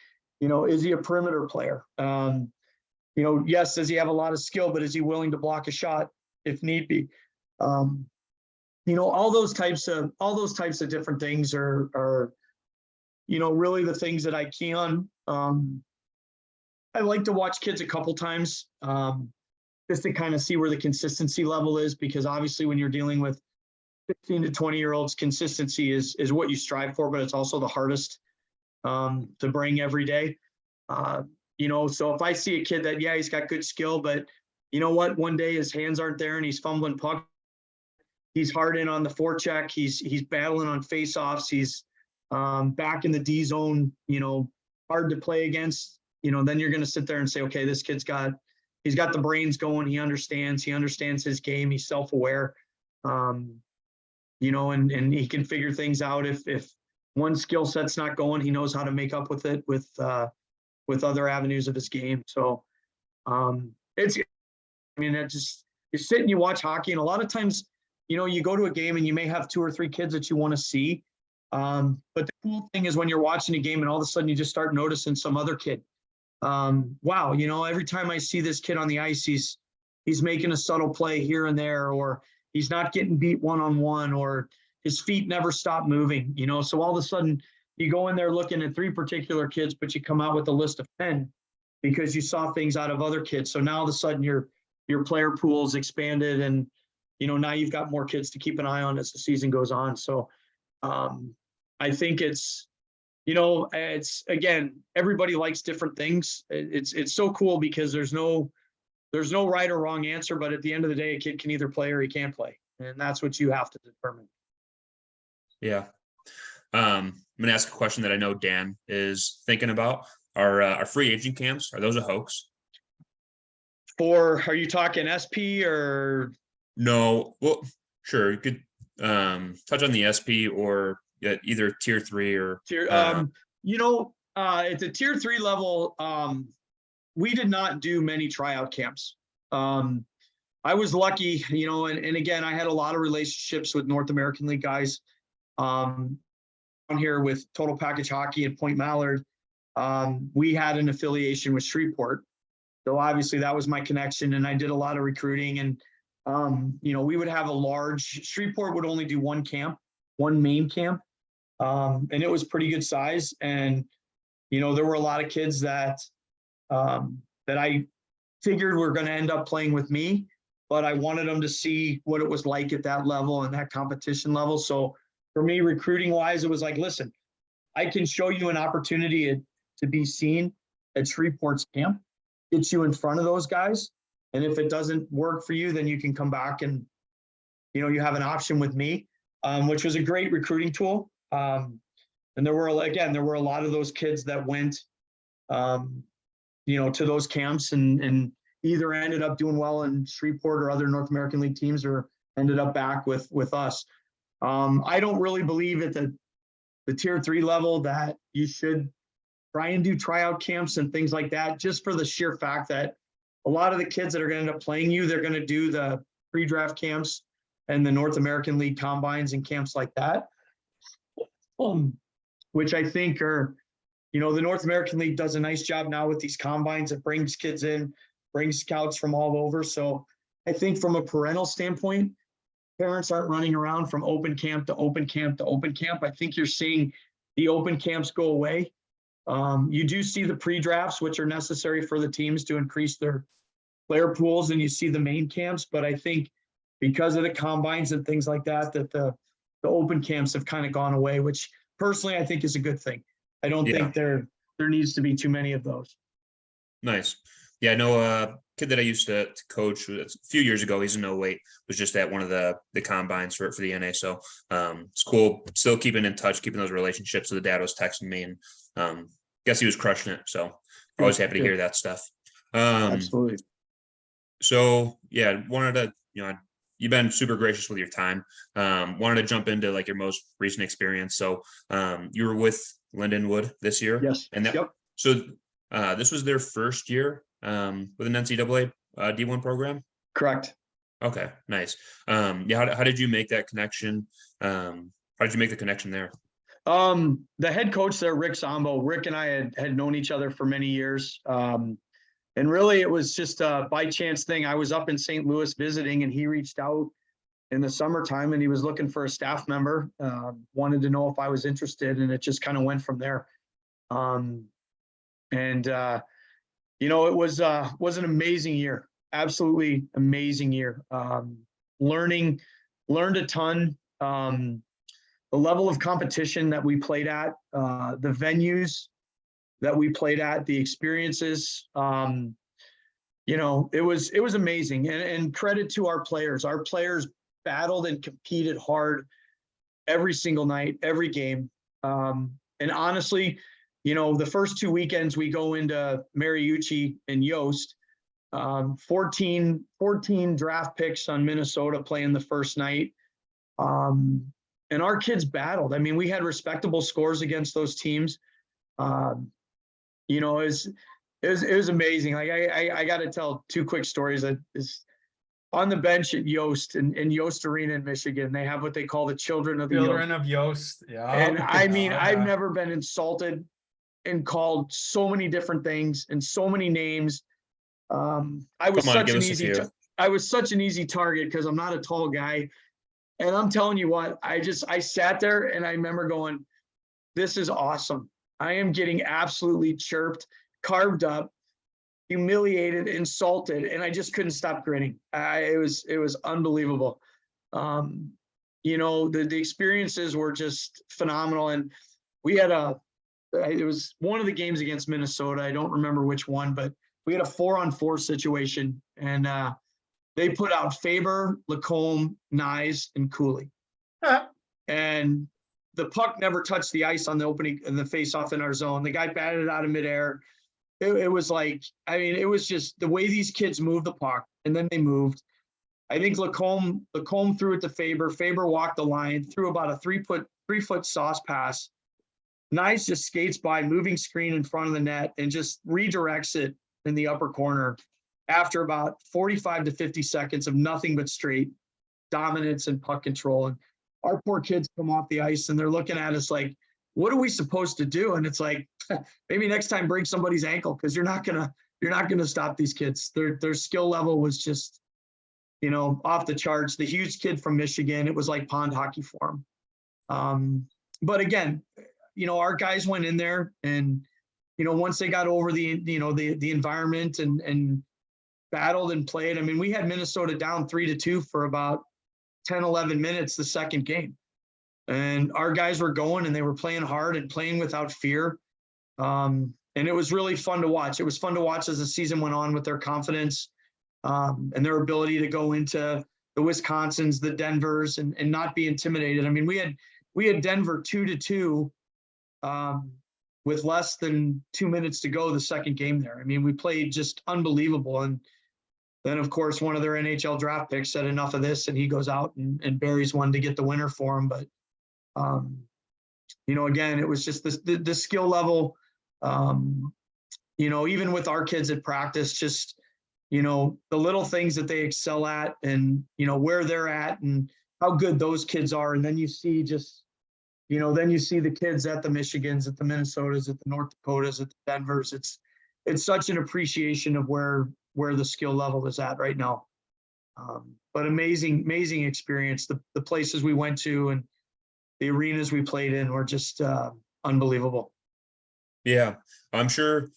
a perimeter player? Yes, does he have a lot of skill, but is he willing to block a shot if need be? All those types of different things are really the things that I key on. I like to watch kids a couple times just to kind of see where the consistency level is, because obviously when you're dealing with 15 to 20-year-olds, consistency is what you strive for, but it's also the hardest to bring every day. So if I see a kid that, he's got good skill, but you know what, one day his hands aren't there and he's fumbling puck, he's hard in on the forecheck, he's battling on faceoffs, he's back in the D zone, hard to play against, then you're going to sit there and say, okay, this kid's he's got the brains going, he understands his game, he's self-aware, and he can figure things out. If one skill set's not going, he knows how to make up with it with other avenues of his game. So you sit and you watch hockey, and a lot of times, you go to a game and you may have 2 or 3 kids that you want to see. But the cool thing is when you're watching a game and all of a sudden you just start noticing some other kid. Wow, every time I see this kid on the ice, he's making a subtle play here and there, or he's not getting beat one-on-one, or his feet never stop moving, so all of a sudden you go in there looking at 3 particular kids, but you come out with a list of 10 because you saw things out of other kids. So now all of a sudden your player pool's expanded, and, now you've got more kids to keep an eye on as the season goes on. So I think it's again, everybody likes different things. It's so cool because there's no right or wrong answer, but at the end of the day, a kid can either play or he can't play. And that's what you have to determine. Yeah. I'm going to ask a question that I know Dan is thinking about. Our free agent camps, are those a hoax? Are you talking SP or? No. Well, sure. You could touch on the SP or either tier 3 or at the tier 3 level, we did not do many tryout camps. I was lucky, and again, I had a lot of relationships with North American League guys down here with Total Package Hockey and Point Mallard. We had an affiliation with Shreveport. So obviously that was my connection, and I did a lot of recruiting, and we would have Shreveport would only do one main camp. And it was pretty good size. And, there were a lot of kids that I figured were going to end up playing with me, but I wanted them to see what it was like at that level and that competition level. So for me, recruiting wise, it was like, listen, I can show you an opportunity to be seen at Shreveport's camp, get you in front of those guys. And if it doesn't work for you, then you can come back and, you have an option with me, which was a great recruiting tool. And there were a lot of those kids that went, to those camps and either ended up doing well in Shreveport or other North American League teams, or ended up back with us. I don't really believe at the tier 3 level that you should try and do tryout camps and things like that, just for the sheer fact that a lot of the kids that are going to end up playing you, they're going to do the pre-draft camps and the North American League combines and camps like that. Which I think are, the North American League does a nice job now with these combines. It brings kids in, brings scouts from all over. So I think from a parental standpoint, parents aren't running around from open camp to open camp to open camp. I think you're seeing the open camps go away. You do see the pre-drafts, which are necessary for the teams to increase their player pools, and you see the main camps. But I think because of the combines and things like that, that the open camps have kind of gone away, which personally I think is a good thing. I don't think there needs to be too many of those. Nice. Yeah, I know a kid that I used to coach a few years ago. He's in 08, was just at one of the combines for the NA. So it's cool. Still keeping in touch, keeping those relationships. So the dad was texting me, and guess he was crushing it. So always happy to hear that stuff. Absolutely. So yeah, wanted to, you've been super gracious with your time. Wanted to jump into like your most recent experience. So you were with Lindenwood this year. Yes. And so this was their first year with an NCAA D1 program. Correct. Okay, nice. Yeah, how did you make that connection? How did you make the connection there? The head coach there, Rick Sambo, Rick and I had known each other for many years. And really it was just a by chance thing. I was up in St. Louis visiting, and he reached out in the summertime, and he was looking for a staff member, wanted to know if I was interested, and it just kind of went from there. It was an amazing year, absolutely amazing year. Learned a ton. The level of competition that we played at, the venues that we played at, the experiences, it was amazing. And credit to our players. Our players battled and competed hard every single night, every game. And honestly, the first 2 weekends we go into Mariucci and Yost, 14 draft picks on Minnesota playing the first night. And our kids battled. I mean, we had respectable scores against those teams. It was amazing. Like I got to tell 2 quick stories. That is on the bench at Yost in Yost Arena in Michigan. They have what they call the Children of the Children of Yost. Yeah. And I mean, Yeah. I've never been insulted and called so many different things and so many names. I was such an easy target because I'm not a tall guy. And I'm telling you what, I sat there and I remember going, this is awesome. I am getting absolutely chirped, carved up, humiliated, insulted, and I just couldn't stop grinning. It was unbelievable. The experiences were just phenomenal. And we had it was one of the games against Minnesota. I don't remember which one, but we had a 4-on-4 situation, and they put out Faber, Lacombe, Nyes, and Cooley. And the puck never touched the ice on the opening and the face-off in our zone. The guy batted it out of midair. It was like, I mean, it was just the way these kids moved the puck, and then they moved. I think Lacombe threw it to Faber. Faber walked the line, threw about a 3-foot sauce pass. Nyes just skates by, moving screen in front of the net, and just redirects it in the upper corner after about 45 to 50 seconds of nothing but straight dominance and puck control. And our poor kids come off the ice and they're looking at us like, what are we supposed to do? And it's like, maybe next time break somebody's ankle, because you're not gonna stop these kids. Their skill level was just, off the charts. The huge kid from Michigan, it was like pond hockey for him. But again, our guys went in there and, once they got over the environment and battled and played. I mean, we had Minnesota down 3-2 for about 10, 11 minutes the second game. And our guys were going and they were playing hard and playing without fear. And it was really fun to watch. It was fun to watch as the season went on with their confidence and their ability to go into the Wisconsins, the Denvers, and not be intimidated. I mean, we had Denver 2-2 with less than 2 minutes to go the second game there. I mean, we played just unbelievable. And then, of course, one of their NHL draft picks said enough of this, and he goes out and buries one to get the winner for him. But, again, it was just the skill level, even with our kids at practice, just, the little things that they excel at and, where they're at and how good those kids are. And then you see the kids at the Michigans, at the Minnesotas, at the North Dakotas, at the Denvers. It's such an appreciation of where the skill level is at right now. But amazing experience. The places we went to and the arenas we played in were just unbelievable. Yeah, I'm sure,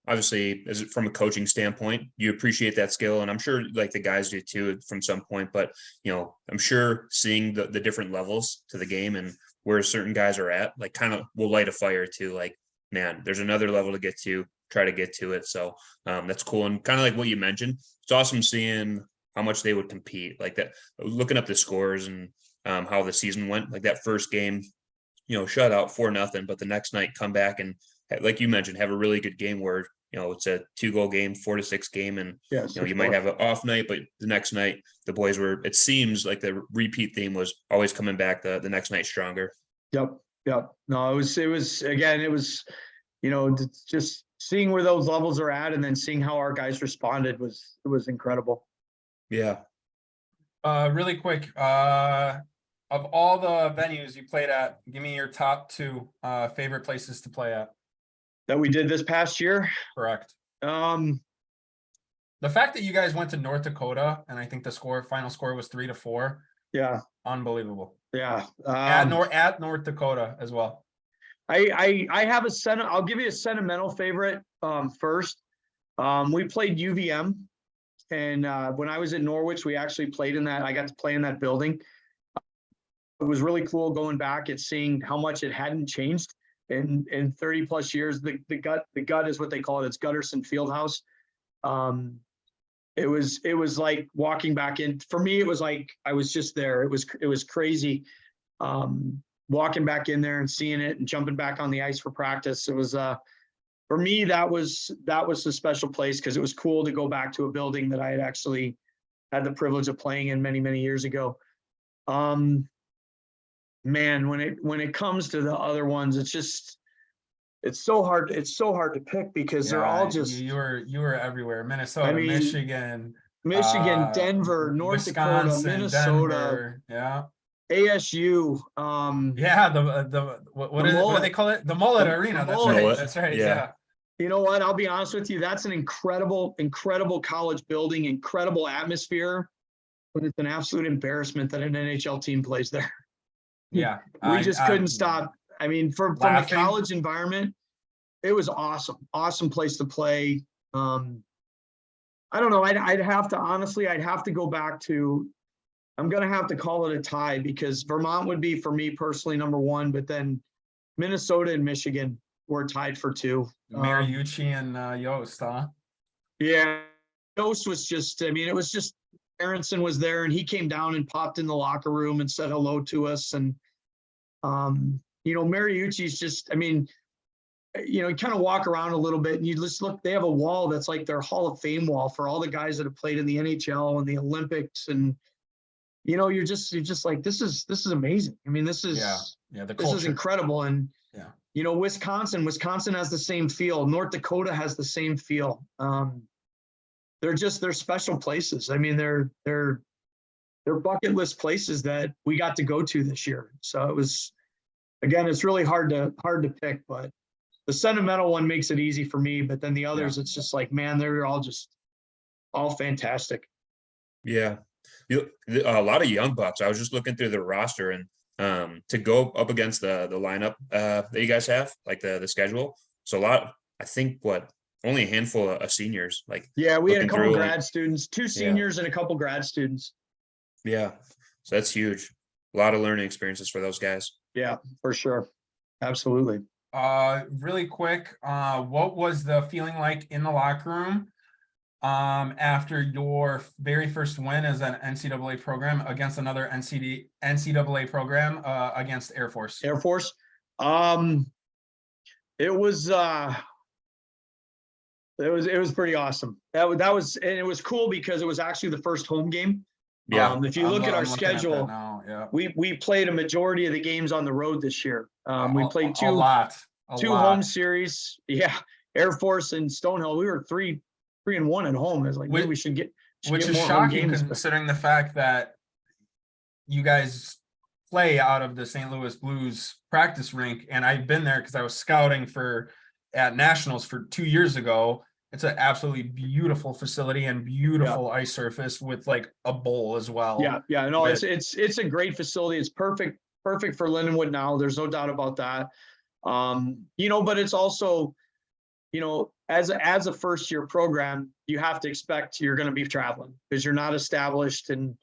obviously from a coaching standpoint, you appreciate that skill. And I'm sure like the guys do too from some point, but, I'm sure seeing the different levels to the game and where certain guys are at, like kind of will light a fire too. Like, man, there's another level to get to, try to get to it. So that's cool. And kind of like what you mentioned, it's awesome seeing how much they would compete like that, looking up the scores and how the season went. Like that first game, shut out 4-0, but the next night come back and, like you mentioned, have a really good game where, it's a 2-goal game, 4-6 game. And, you might have an off night, but the next night the boys it seems like the repeat theme was always coming back the next night stronger. Yep. No, it was again, it was, just seeing where those levels are at and then seeing how our guys responded was incredible. Yeah. Really quick, of all the venues you played at, give me your top two favorite places to play at. That we did this past year. Correct. Um, The fact that you guys went to North Dakota and I think the final score was 3-4, yeah, unbelievable. yeah. At North Dakota as well. I have I'll give you a sentimental favorite first. We played UVM, and when I was in Norwich, we actually played in that. I got to play in that building. It was really cool going back and seeing how much it hadn't changed in 30 plus years. The gut is what they call it. It's Gutterson Fieldhouse. It was like walking back in. For me, it was like I was just there. It was crazy. Walking back in there and seeing it and jumping back on the ice for practice. It was for me, that was a special place because it was cool to go back to a building that I had actually had the privilege of playing in many, many years ago. Man, when it comes to the other ones, it's so hard to pick because they're all just you were everywhere. Minnesota, I mean, Michigan, Denver, North Dakota, Wisconsin, Minnesota, Denver, yeah. ASU. Yeah, what do they call it? The Mullet Arena. That's Mullet. right. That's right. Yeah. Yeah. You know what? I'll be honest with you. That's an incredible college building, incredible atmosphere, but it's an absolute embarrassment that an NHL team plays there. Yeah. We just couldn't stop. I mean, from the college environment, it was awesome. Awesome place to play. I don't know. I'd have to go back to, I'm going to have to call it a tie because Vermont would be, for me personally, number one, but then Minnesota and Michigan were tied for two. Mariucci and Yost, huh? Yeah. Yost was just, I mean, it was just, Aronson was there and he came down and popped in the locker room and said hello to us. And, Mariucci's just, I mean, you kind of walk around a little bit and you just look, they have a wall that's like their Hall of Fame wall for all the guys that have played in the NHL and the Olympics. And, you're just like, this is amazing. I mean, this is, this is incredible. And, Wisconsin has the same feel. North Dakota has the same feel. They're special places. I mean, they're bucket list places that we got to go to this year. So it was, again, it's really hard to pick, but the sentimental one makes it easy for me. But then the others, it's just like, man, they're all fantastic. Yeah. A lot of young bucks. I was just looking through the roster and to go up against the lineup that you guys have, like the schedule. So I think only a handful of seniors. Like, yeah, we had a couple grad students, 2 seniors and a couple grad students. Yeah, so that's huge. A lot of learning experiences for those guys. Yeah, for sure. Absolutely. Really quick, what was the feeling like in the locker room after your very first win as an NCAA program against another NCAA program against Air Force? It was pretty awesome. That was, and it was cool because it was actually the first home game. Yeah. If you look at our schedule, we played a majority of the games on the road this year. We played two home series. Yeah. Air Force and Stonehill. We were 3-1 at home. It's like, maybe we should get, which is shocking considering the fact that you guys play out of the St. Louis Blues practice rink. And I've been there because I was scouting at Nationals for 2 years ago. It's an absolutely beautiful facility and beautiful ice surface with like a bowl as well. Yeah. No, it's a great facility. It's perfect for Lindenwood now. There's no doubt about that. But it's also, as a first year program, you have to expect you're going to be traveling because you're not established, and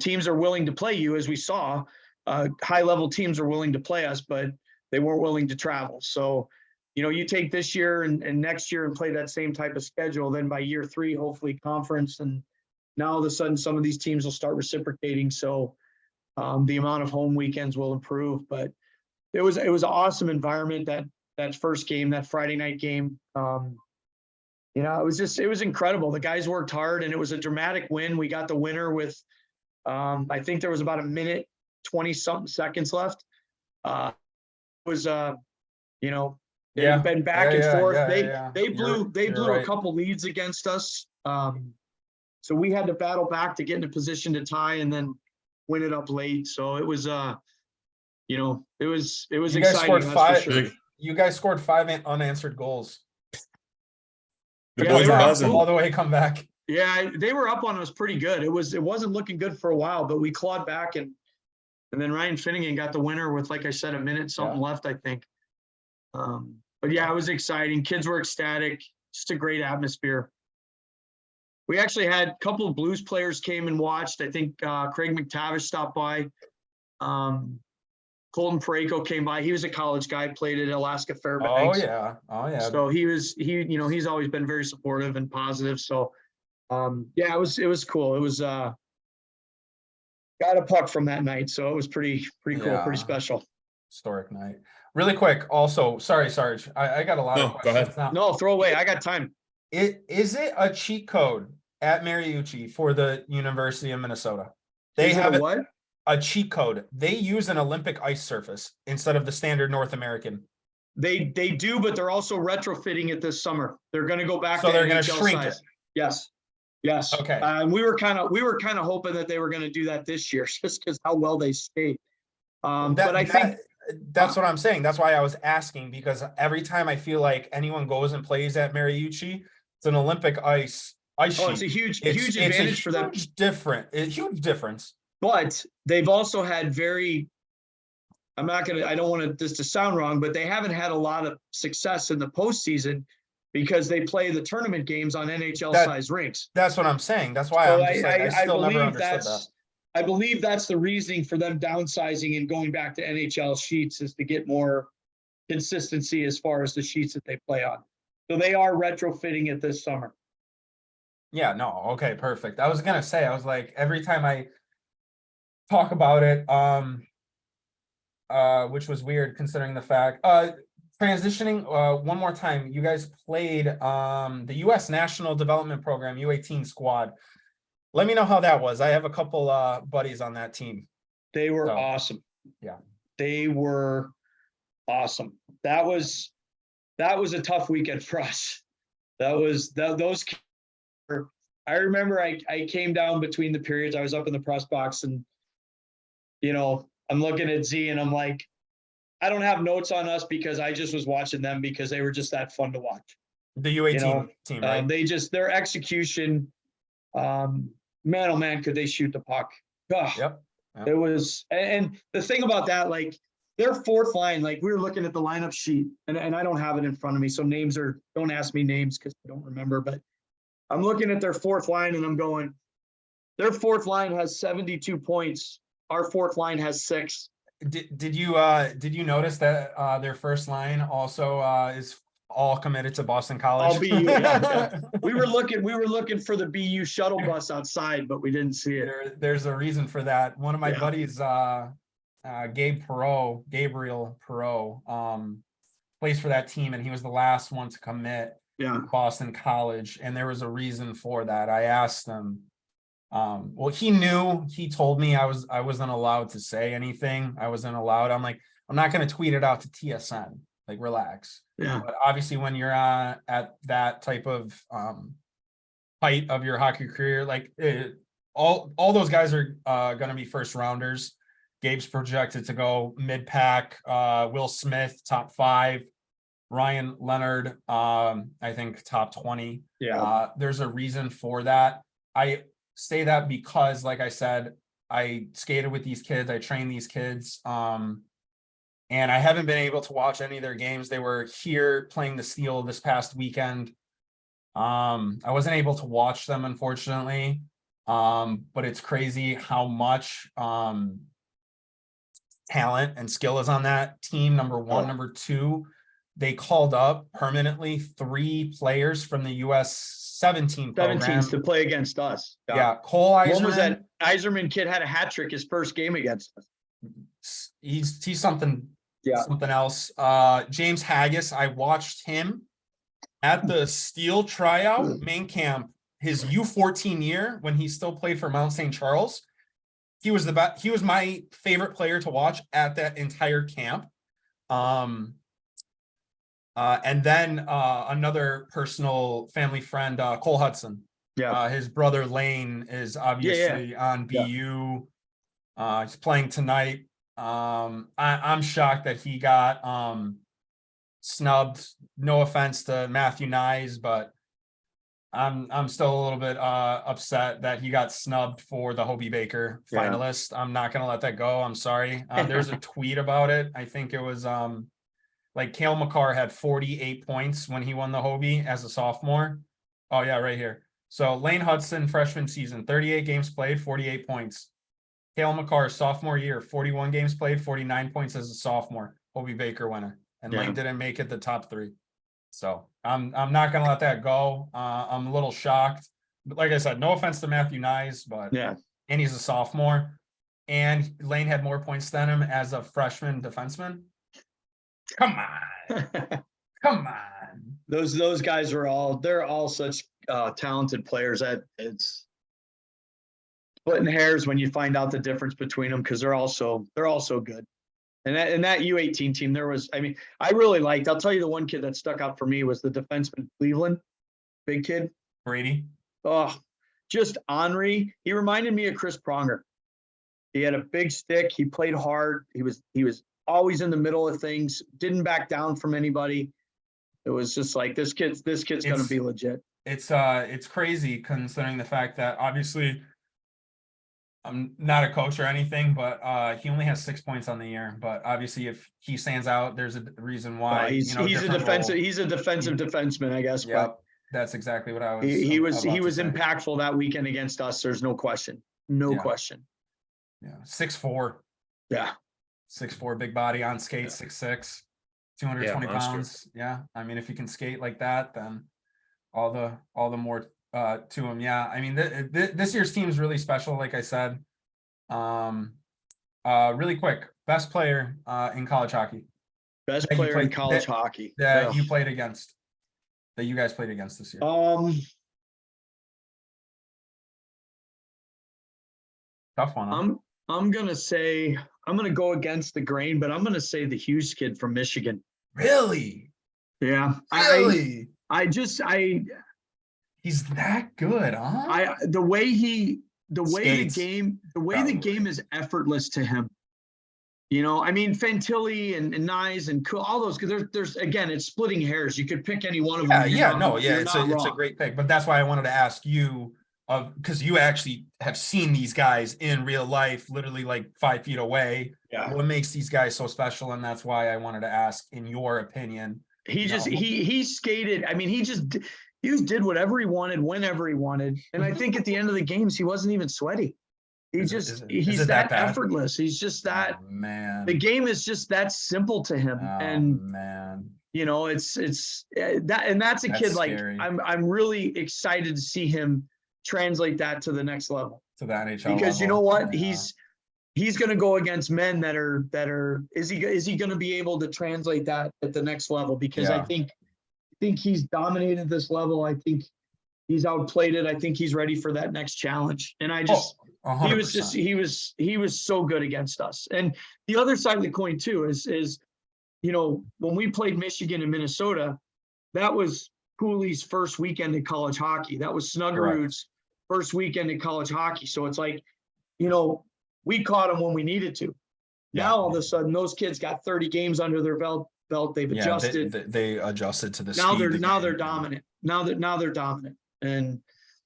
teams are willing to play you, as we saw. High level teams are willing to play us, but they weren't willing to travel. So, you take this year and next year and play that same type of schedule. Then by year 3, hopefully conference, and now all of a sudden some of these teams will start reciprocating. So the amount of home weekends will improve. But it was an awesome environment that first game, that Friday night game. It was incredible. The guys worked hard, and it was a dramatic win. We got the winner with I think there was about a minute 20 something seconds left. It was they've been back and forth. They blew a couple leads against us. So we had to battle back to get in a position to tie and then win it up late. So it was, it was You guys exciting. scored That's five. for sure. You guys scored 5 unanswered goals. The Yeah, boys they were were buzzing. All the way come back. Yeah, they were up on us pretty good. It wasn't looking good for a while, but we clawed back and then Ryan Finnegan got the winner with, like I said, a minute something left, I think. But yeah, it was exciting. Kids were ecstatic. Just a great atmosphere. We actually had a couple of Blues players came and watched. I think Craig McTavish stopped by. Colton Parayko came by. He was a college guy, played at Alaska Fairbanks. Oh yeah. So he's always been very supportive and positive. So yeah, it was cool. It was got a puck from that night. So it was pretty cool, Yeah. pretty special. Historic night. Really quick. Also, sorry, Sarge. I got a lot of No, go ahead. questions now. No, throw away. I got time. Is it a cheat code at Mariucci for the University of Minnesota? They Is it have a what? a cheat code. They use an Olympic ice surface instead of the standard North American. They do, but they're also retrofitting it this summer. They're going to go back. So to they're going to NHL shrink size. it. Yes. Okay. We were kind of hoping that they were going to do that this year, just because how well they skate. But I think that's what I'm saying. That's why I was asking, because every time I feel like anyone goes and plays at Mariucci, it's an Olympic ice sheet. it's a huge advantage for them. Huge difference. But they've also had I don't want this to sound wrong, but they haven't had a lot of success in the postseason because they play the tournament games on NHL size rinks. That's what I'm saying. That's why So I'm just I still never understood that. I believe that's the reasoning for them downsizing and going back to NHL sheets, is to get more consistency as far as the sheets that they play on. So they are retrofitting it this summer. Yeah, no, okay, perfect. I was gonna say, I was like, every time I talk about it, which was weird considering the fact, transitioning, one more time, you guys played the U.S. National Development Program U18 squad. Let me know how that was. I have a couple buddies on that team. They were awesome. Yeah. They were awesome. That was a tough weekend for us. Those. I remember I came down between the periods. I was up in the press box and, I'm looking at Z and I'm like, I don't have notes on us because I just was watching them because they were just that fun to watch. The U18 team, right? Their execution, man, oh man, could they shoot the puck. Yep. It was, and the thing about that, like their fourth line, like we were looking at the lineup sheet and I don't have it in front of me. So don't ask me names because I don't remember, but I'm looking at their fourth line and I'm going, their fourth line has 72 points. Our fourth line has 6. Did you notice that their first line also is all committed to Boston College? All BU, yeah. We were looking for the BU shuttle bus outside, but we didn't see it. There's a reason for that. One of my buddies, Gabriel Perot, plays for that team, and he was the last one to commit to Boston College, and there was a reason for that. I asked him. Well, he told me I wasn't allowed to say anything. I wasn't allowed. I'm like, I'm not going to tweet it out to TSN. Like, relax. Yeah. But obviously when you're at that type of height of your hockey career, like all those guys are going to be first rounders. Gabe's projected to go mid-pack. Will Smith, top 5. Ryan Leonard, I think top 20. Yeah. There's a reason for that. I say that because, like I said, I skated with these kids. I trained these kids. And I haven't been able to watch any of their games. They were here playing the Steel this past weekend. I wasn't able to watch them, unfortunately. But it's crazy how much talent and skill is on that team. Number 1, number 2, they called up permanently 3 players from the US 17 program to play against us. Yeah, Cole Iserman. One was that Iserman kid had a hat trick his first game against us. He's something else. James Haggis, I watched him at the Steel tryout main camp his U14 year when he still played for Mount St. Charles. He was he was my favorite player to watch at that entire camp. And then another personal family friend, Cole Hudson. Yeah. His brother Lane is obviously on Yeah. BU. He's playing tonight. I'm shocked that he got snubbed. No offense to Matthew Nyes, but I'm still a little bit upset that he got snubbed for the Hobie Baker Yeah. finalist. I'm not gonna let that go. I'm sorry. There's a tweet about it. I think it was like Cale McCarr had 48 points when he won the Hobie as a sophomore. Oh yeah, right here. So Lane Hudson freshman season, 38 games played, 48 points. Cale McCarr sophomore year, 41 games played, 49 points as a sophomore. Hobie Baker winner, and Lane didn't make it the top 3. So I'm not gonna let that go. I'm a little shocked. But like I said, no offense to Matthew Nyes, but and he's a sophomore, and Lane had more points than him as a freshman defenseman. Come on, come on. Those guys they're all such talented players that it's splitting hairs when you find out the difference between them, because they're all so good. And that U18 team, I really liked. I'll tell you, the one kid that stuck out for me was the defenseman Cleveland, big kid. Brady. Oh, just Henri. He reminded me of Chris Pronger. He had a big stick. He played hard. He was always in the middle of things. Didn't back down from anybody. It was just like, this kid's going to be legit. It's crazy considering the fact that obviously I'm not a coach or anything, but he only has 6 points on the year. But obviously, if he stands out, there's a reason why. He's a defensive. He's a defensive defenseman, I guess. Yeah, that's exactly what I was. He was impactful that weekend against us. There's no question. No question. Yeah, 6'4". Yeah, 6'4", big body on skates, 6'6", 220 pounds. Yeah, I mean, if you can skate like that, then all the more to him. Yeah, I mean, this year's team is really special. Like I said, really quick, best player in college hockey. Best player in college hockey that you played against, that you guys played against this year. Tough one. Huh? I'm gonna go against the grain, but I'm gonna say the Hughes kid from Michigan. Really? Yeah. Really? He's that good, huh? The way the game is effortless to him. You know, I mean, Fantilli and Nyes and all those, because there's again, it's splitting hairs. You could pick any one of them. It's a great pick. But that's why I wanted to ask you, because you actually have seen these guys in real life, literally like 5 feet away. Yeah. What makes these guys so special? And that's why I wanted to ask, in your opinion. He skated. I mean, he did whatever he wanted, whenever he wanted. And I think at the end of the games, he wasn't even sweaty. He's that effortless. He's just that, man. The game is just that simple to him. You know, it's that, and that's a kid scary. Like I'm really excited to see him translate that to the next level, to the NHL because level. You know what? Yeah. He's going to go against men that are is he going to be able to translate that at the next level? Because I think he's dominated this level. I think he's outplayed it. I think he's ready for that next challenge. And I just, 100%. he was so good against us. And the other side of the coin too is, you know, when we played Michigan and Minnesota, that was Cooley's first weekend in college hockey. That was Snuggerud's first weekend in college hockey. So it's like, you know, we caught them when we needed to. Yeah. Now all of a sudden those kids got 30 games under their belt. They've adjusted. They adjusted to the now speed. Now they're dominant. Now they're dominant. And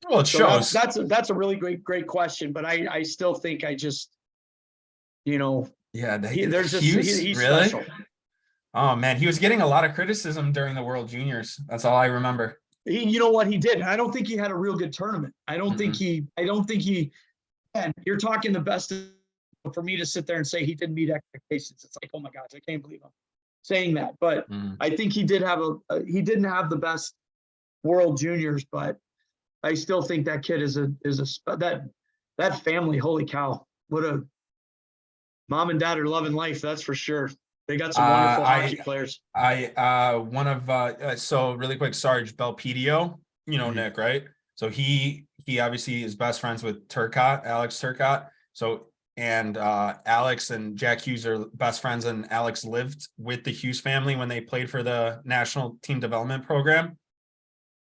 well, it shows. That's a really great question. But I still think you know. Yeah, he's really special. Oh man, he was getting a lot of criticism during the World Juniors. That's all I remember. You know what he did? I don't think he had a real good tournament. I don't think he. And you're talking the best. For me to sit there and say he didn't meet expectations, it's like, oh my gosh, I can't believe I'm saying that. But I think he did have he didn't have the best World Juniors, but I still think that kid is that family. Holy cow! What a mom and dad are loving life. That's for sure. They got some wonderful hockey players. So really quick, Sarge Belpedio, you know, Nick, right? So he obviously is best friends with Alex Turcotte. So, and Alex and Jack Hughes are best friends, and Alex lived with the Hughes family when they played for the national team development program.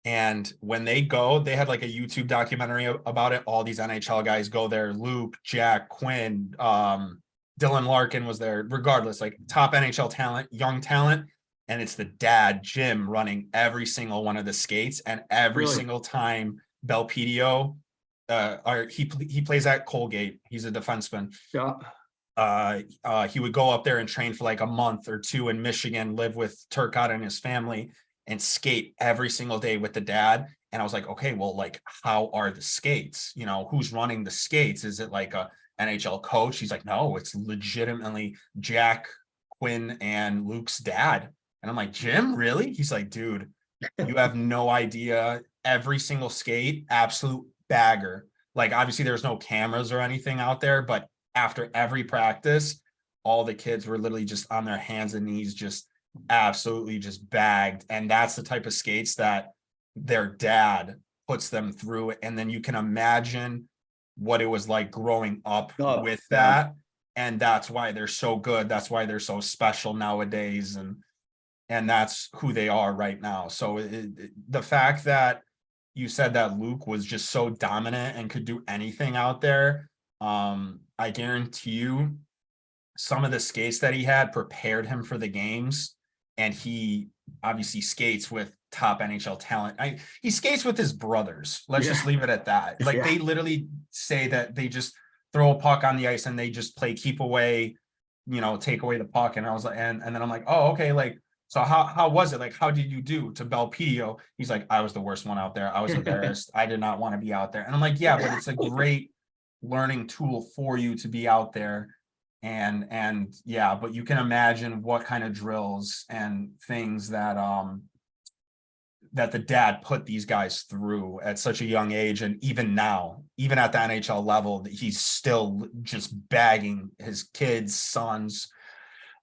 And when they go, they had like a YouTube documentary about it. All these NHL guys go there. Luke, Jack, Quinn, Dylan Larkin was there. Regardless, like top NHL talent, young talent. And it's the dad, Jim, running every single one of the skates. And every Really? single time Belpedio, he plays at Colgate. He's a defenseman. Yeah. He would go up there and train for like a month or two in Michigan, live with Turcotte and his family, and skate every single day with the dad. And I was like, okay, well, like, how are the skates? You know, who's running the skates? Is it like a NHL coach? He's like, no, it's legitimately Jack, Quinn, and Luke's dad. And I'm like, Jim, really? He's like, dude, you have no idea. Every single skate, absolute bagger. Like, obviously, there's no cameras or anything out there, but after every practice, all the kids were literally just on their hands and knees, just absolutely just bagged. And that's the type of skates that their dad puts them through. And then you can imagine what it was like growing up with that. And that's why they're so good. That's why they're so special nowadays. And that's who they are right now. So the fact that you said that Luke was just so dominant and could do anything out there, I guarantee you some of the skates that he had prepared him for the games. And he obviously skates with top NHL talent. He skates with his brothers. Let's just leave it at that. Like they literally say that they just throw a puck on the ice and they just play keep away, you know, take away the puck. And I was like, and then I'm like, oh, okay, like, so how was it? Like, how did you do to Belpedio? He's like, I was the worst one out there. I was embarrassed. I did not want to be out there. And I'm like, yeah, but it's a great learning tool for you to be out there. And yeah, but you can imagine what kind of drills and things that that the dad put these guys through at such a young age. And even now, even at the NHL level, he's still just bagging his kids, sons,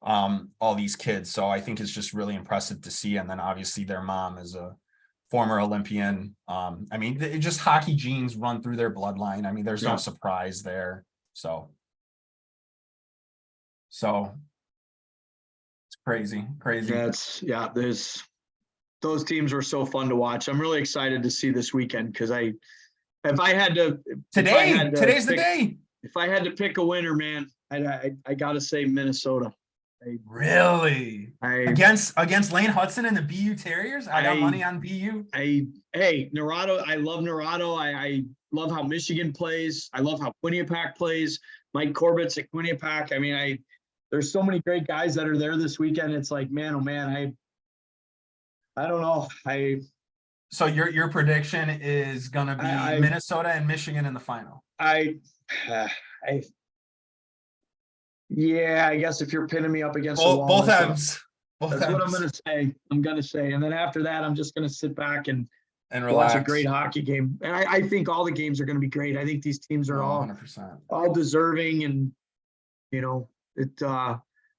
all these kids. So I think it's just really impressive to see. And then obviously their mom is a former Olympian. I mean, just hockey genes run through their bloodline. I mean, there's no surprise there. So it's crazy. There's those teams were so fun to watch. I'm really excited to see this weekend because today's the day. If I had to pick a winner, man, I gotta say Minnesota. Really? Against Lane Hudson and the BU Terriers? I got money on BU. Naurato. I love Naurato. I love how Michigan plays. I love how Quinnipiac plays. Mike Corbett's at Quinnipiac. I mean, there's so many great guys that are there this weekend. It's like, man, oh man, I don't know. So your prediction is gonna be Minnesota and Michigan in the final. Yeah, I guess if you're pinning me up against the wall, both ends. That's what I'm going to say. I'm going to say. And then after that, I'm just going to sit back and relax. Watch a great hockey game. And I think all the games are going to be great. I think these teams are 100%. all deserving. And, you know,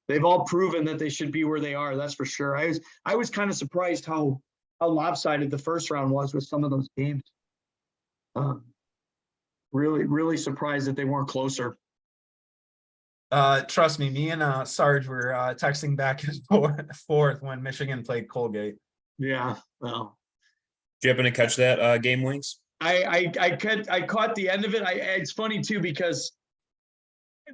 they've all proven that they should be where they are. That's for sure. I was kind of surprised how lopsided the first round was with some of those games. Really, really surprised that they weren't closer. Trust me and Sarge were texting back and forth when Michigan played Colgate. Yeah, well, did you happen to catch that game, Wings? I caught the end of it. It's funny too because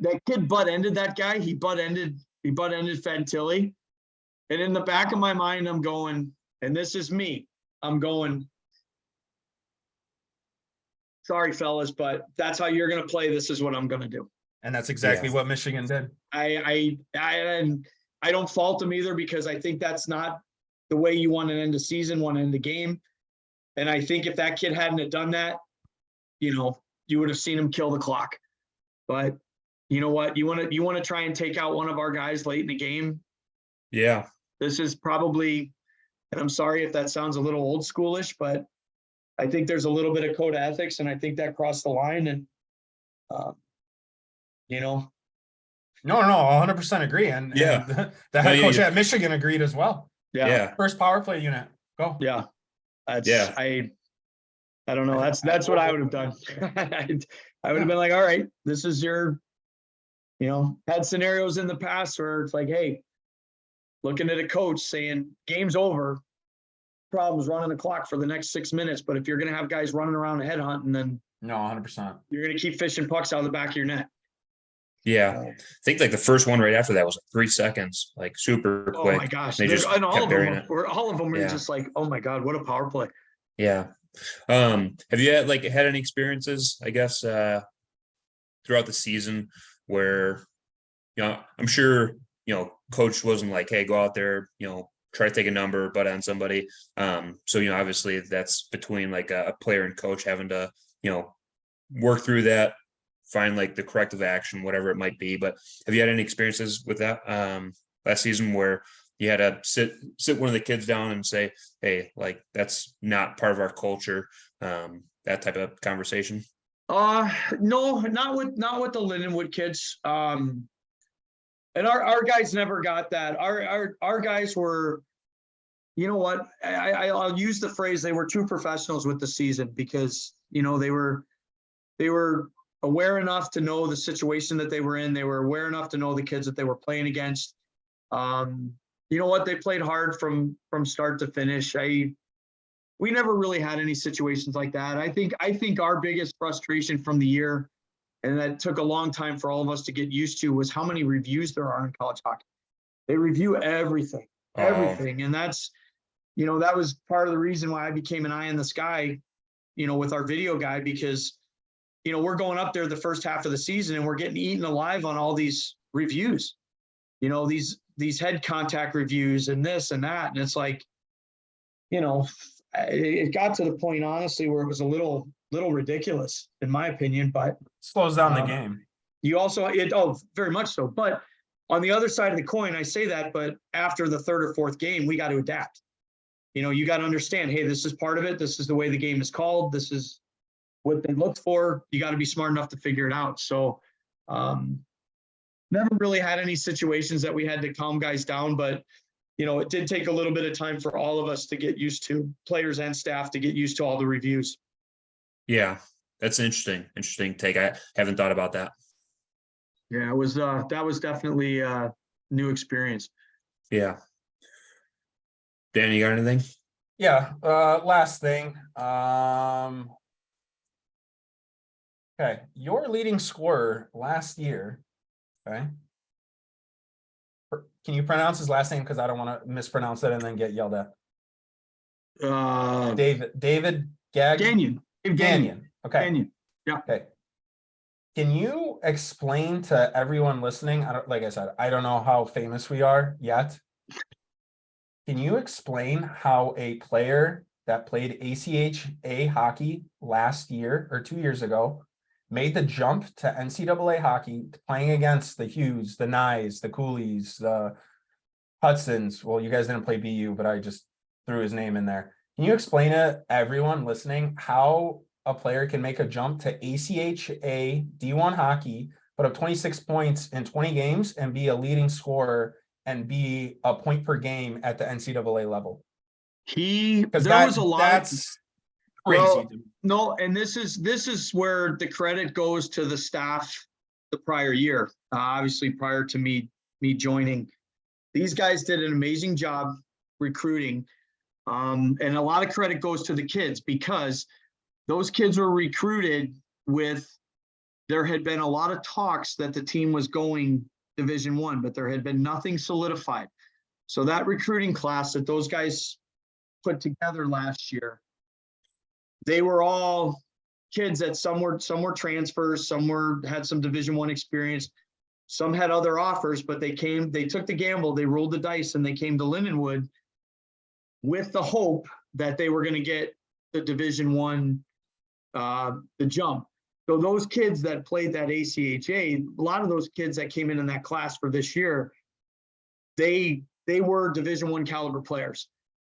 that kid butt-ended that guy. He butt-ended Fantilli, and in the back of my mind, I'm going, and this is me. I'm going, sorry, fellas, but that's how you're going to play. This is what I'm going to do. And that's exactly what Michigan did. I don't fault them either because I think that's not the way you want to end a season, want to end the game. And I think if that kid hadn't done that, you know, you would have seen him kill the clock. But you know what? You want to try and take out one of our guys late in the game. Yeah. This is probably, and I'm sorry if that sounds a little old schoolish, but I think there's a little bit of code of ethics, and I think that crossed the line. And you know, no, 100% agree. And the head coach at Michigan agreed as well. Yeah. First power play unit. Go. Yeah. I don't know. That's what I would have done. I would have been like, all right, this is your, you know, had scenarios in the past where it's like, hey, looking at a coach saying game's over. problems running the clock for the next 6 minutes. But if you're going to have guys running around and headhunting, then No, 100%. you're going to keep fishing pucks out of the back of your net. Yeah. I think like the first one right after that was like 3 seconds, like super quick. Oh my gosh. They just And kept burying it. all of them were Yeah. just like, oh my God, what a power play. Yeah. Have you had any experiences, I guess, throughout the season where, I'm sure, coach wasn't like, hey, go out there, try to take a number, but on somebody. So, obviously that's between like a player and coach having to, work through that, find like the corrective action, whatever it might be. But have you had any experiences with that last season where you had to sit one of the kids down and say, hey, like that's not part of our culture, that type of conversation? No, not with the Lindenwood kids. And our guys never got that. Our guys were, you know what? I'll use the phrase, they were true professionals with the season because, they were aware enough to know the situation that they were in. They were aware enough to know the kids that they were playing against. You know what? They played hard from start to finish. We never really had any situations like that. I think our biggest frustration from the year, and that took a long time for all of us to get used to, was how many reviews there are in college hockey. They review everything. And that's, that was part of the reason why I became an eye in the sky, with our video guy, because, we're going up there the first half of the season and we're getting eaten alive on all these reviews, these head contact reviews and this and that. And it's like, it got to the point, honestly, where it was a little ridiculous, in my opinion, but Slows down the game. You also, very much so. But on the other side of the coin, I say that, but after the third or fourth game, we got to adapt. You got to understand, hey, this is part of it. This is the way the game is called. This is what they look for. You got to be smart enough to figure it out. So, never really had any situations that we had to calm guys down, but it did take a little bit of time for all of us to get used to, players and staff, to get used to all the reviews. Yeah, that's an interesting take. I haven't thought about that. Yeah, it was that was definitely a new experience. Yeah. Dan, you got anything? Yeah. Last thing. Okay. Your leading scorer last year. Okay. Can you pronounce his last name? Because I don't want to mispronounce it and then get yelled at. David Gagnon. Gagnon. Okay. Gagnon. Yeah. Okay. Can you explain to everyone listening? Like I said, I don't know how famous we are yet. Can you explain how a player that played ACHA hockey last year or 2 years ago made the jump to NCAA hockey, playing against the Hughes, the Nyes, the Coolies, the Hudsons? Well, you guys didn't play BU, but I just threw his name in there. Can you explain to everyone listening how a player can make a jump to ACHA D1 hockey, put up 26 points in 20 games and be a leading scorer and be a point per game at the NCAA level? Was a lot. That's crazy. Well, no, and this is where the credit goes to the staff the prior year. Obviously, prior to me joining, these guys did an amazing job recruiting, and a lot of credit goes to the kids, because those kids were recruited there had been a lot of talks that the team was going Division I, but there had been nothing solidified. So that recruiting class that those guys put together last year, they were all kids that some were transfers, some had some Division I experience, some had other offers, but they took the gamble, they rolled the dice, and they came to Lindenwood with the hope that they were going to get the Division I, the jump. So those kids that played that ACHA, a lot of those kids that came in that class for this year, they were Division I caliber players.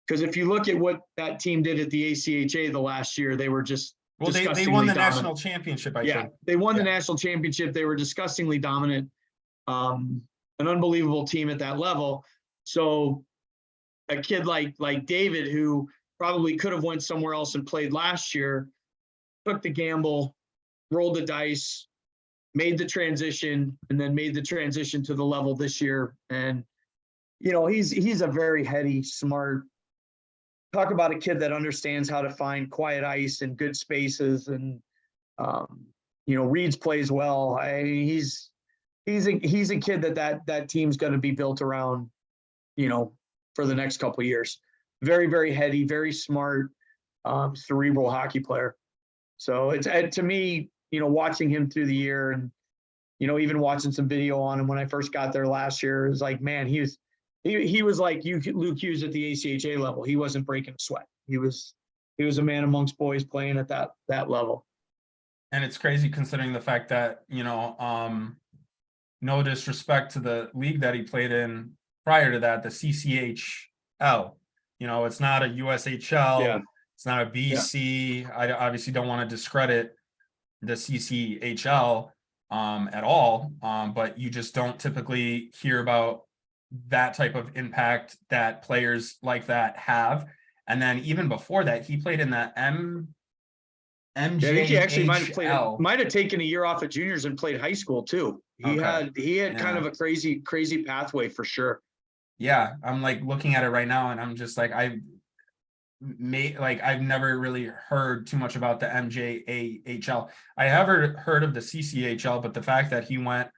Because if you look at what that team did at the ACHA the last year, they were just they won the dominant. national championship. I think they won the national championship. They were disgustingly dominant, an unbelievable team at that level. So a kid like David, who probably could have went somewhere else and played last year, took the gamble, rolled the dice, made the transition, and then made the transition to the level this year. And he's a very heady, smart talk about a kid that understands how to find quiet ice and good spaces, and reads plays well. He's a kid that team's going to be built around, for the next couple of years. Very, very heady, very smart, cerebral hockey player. So it's, to me, watching him through the year, and even watching some video on him when I first got there last year, it was like, man, he was like Luke Hughes at the ACHA level. He wasn't breaking a sweat. He was a man amongst boys playing at that level. And it's crazy considering the fact that, no disrespect to the league that he played in prior to that, the CCHL, it's not a USHL. Yeah. It's not a BC. Yeah. I obviously don't want to discredit the CCHL at all. But you just don't typically hear about that type of impact that players like that have. And then even before that, he played in the MJHL. Yeah, I think he actually might have taken a year off at juniors and played high school too. He had kind of a crazy pathway for sure. Yeah, I'm like looking at it right now, and I'm just like, I've never really heard too much about the MJHL. I have heard of the CCHL, but the fact that he went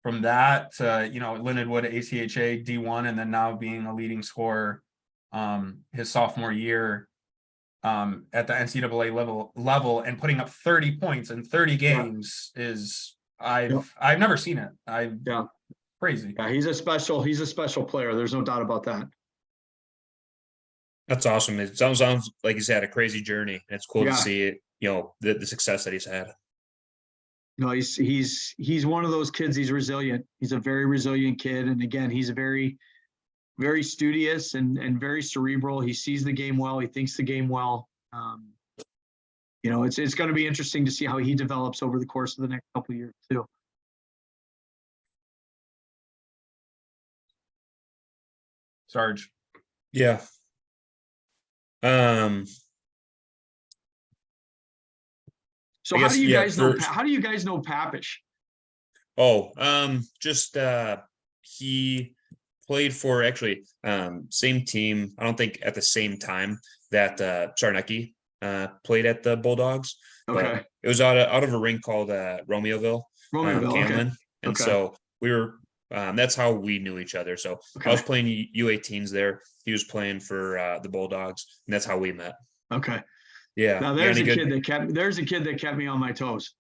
from that to, Lindenwood, ACHA, D1, and then now being a leading scorer his sophomore year at the NCAA level and putting up 30 points in 30 games is I've never seen it. Crazy. Yeah, he's a special player. There's no doubt about that. That's awesome. It sounds like he's had a crazy journey. It's cool to see it, the success that he's had. No, he's one of those kids. He's resilient. He's a very resilient kid. And again, he's a very, very studious and very cerebral. He sees the game well. He thinks the game well. It's going to be interesting to see how he develops over the course of the next couple of years too. Sarge. Yeah. So how do you guys know Papish? He played for actually same team. I don't think at the same time that Sarnecki played at the Bulldogs. Okay. It was out of a rink called Romeoville, Camlin. Okay. And so we were that's how we knew each other. So I was playing U18s there. He was playing for the Bulldogs, and that's how we met. Okay. Yeah. Now there's a kid that kept me on my toes.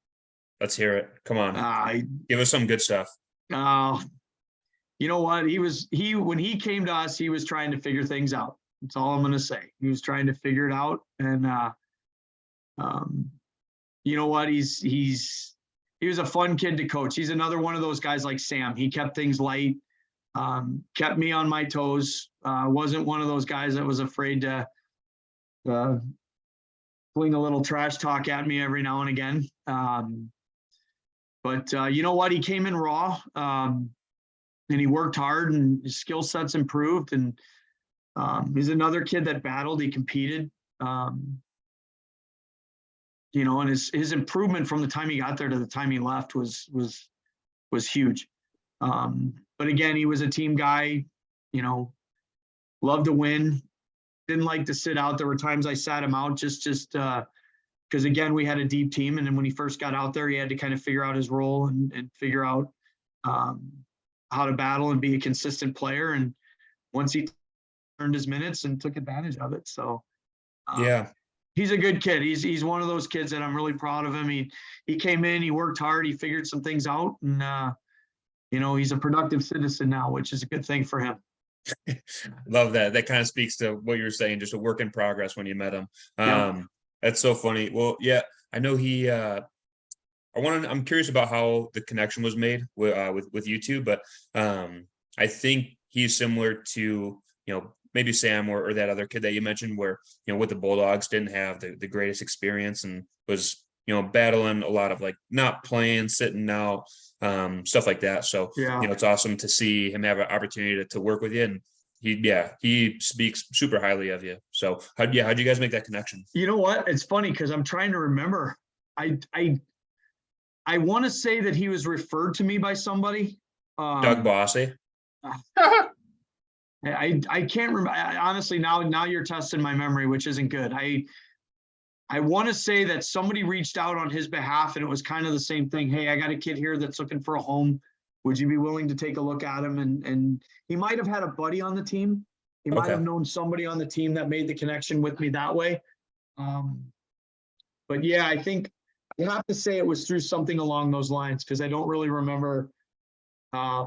Let's hear it. Come on. Give us some good stuff. You know what? When he came to us, he was trying to figure things out. That's all I'm going to say. He was trying to figure it out. And, you know what? He was a fun kid to coach. He's another one of those guys like Sam. He kept things light, kept me on my toes. Wasn't one of those guys that was afraid to fling a little trash talk at me every now and again. But you know what? He came in raw, and he worked hard, and his skill sets improved. And he's another kid that battled. He competed. And his improvement from the time he got there to the time he left was huge. But again, he was a team guy, loved to win, didn't like to sit out. There were times I sat him out just because again, we had a deep team. And then when he first got out there, he had to kind of figure out his role and figure out how to battle and be a consistent player. And once he earned his minutes and took advantage of it. So he's a good kid. He's one of those kids that I'm really proud of him. He came in, he worked hard, he figured some things out, and he's a productive citizen now, which is a good thing for him. Love that. That kind of speaks to what you're saying, just a work in progress when you met him. That's so funny. Well, yeah, I know I'm curious about how the connection was made with you two, but I think he's similar to, maybe Sam or that other kid that you mentioned where, with the Bulldogs didn't have the greatest experience and was, battling a lot of like not playing, sitting out, stuff like that. So, it's awesome to see him have an opportunity to work with you. And he speaks super highly of you. So how'd you guys make that connection? You know what? It's funny because I'm trying to remember. I want to say that he was referred to me by somebody. Doug Bossy. I can't remember. Honestly, now you're testing my memory, which isn't good. I want to say that somebody reached out on his behalf, and it was kind of the same thing. Hey, I got a kid here that's looking for a home. Would you be willing to take a look at him? And he might have had a buddy on the team. He might have known somebody on the team that made the connection with me that way. But yeah, I think I have to say it was through something along those lines, because I don't really remember. I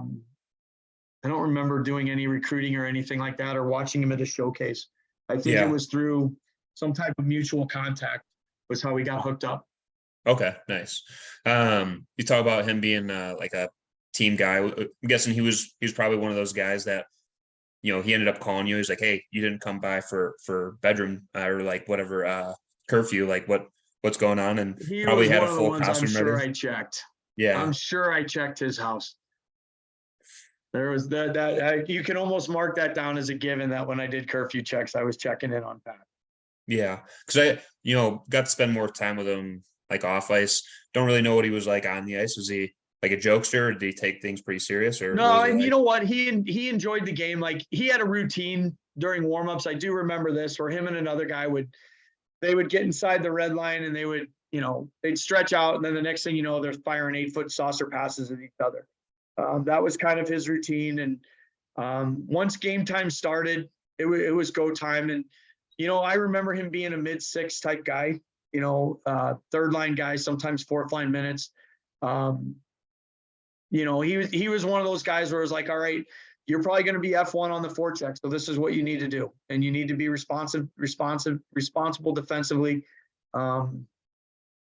don't remember doing any recruiting or anything like that, or watching him at a showcase. I think it was through some type of mutual contact was how we got hooked up. Okay, nice. You talk about him being like a team guy. I'm guessing he was probably one of those guys that, he ended up calling you. He's like, hey, you didn't come by for bedroom or like whatever curfew, like what's going on? And He probably was had one a of the full ones I'm costume sure ready. I checked. Yeah, I'm sure I checked his house. There was that you can almost mark that down as a given that when I did curfew checks, I was checking in on Pat. yeah. Because I, got to spend more time with him like off ice. Don't really know what he was like on the ice. Was he like a jokester, or did he take things pretty serious? Or No, and like? you know what? He enjoyed the game. Like, he had a routine during warmups. I do remember this, where him and another guy would get inside the red line, and they would, they'd stretch out, and then the next thing you know, they're firing 8-foot saucer passes at each other. That was kind of his routine. And once game time started, it was go time. And, I remember him being a mid-6 type guy, third line guy, sometimes fourth line minutes. He was one of those guys where it was like, all right, you're probably going to be F1 on the forecheck. So this is what you need to do. And you need to be responsible defensively, and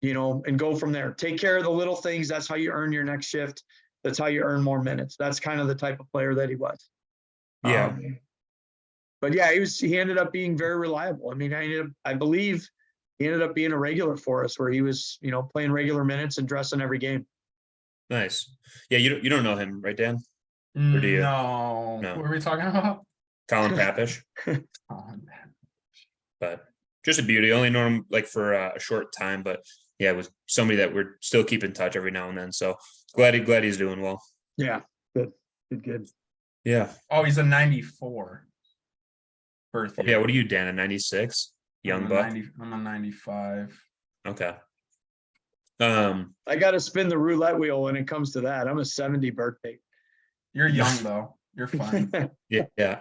go from there. Take care of the little things. That's how you earn your next shift. That's how you earn more minutes. That's kind of the type of player that he was. Yeah. But yeah, he ended up being very reliable. I mean, I believe he ended up being a regular for us, where he was, playing regular minutes and dressing every game. Nice. Yeah, you don't know him, right, Dan? Or do you? No. No. What were we talking about? Colin Papish. But just a beauty. Only know him like for a short time, but yeah, it was somebody that we're still keep in touch every now and then. So glad he's doing well. Yeah, good. Yeah. Oh, he's a 94 birthday. Yeah. What are you, Dan? A 96? Young buck. I'm a 95. Okay. I got to spin the roulette wheel when it comes to that. I'm a 70 birthday. You're young though. You're fine. Yeah.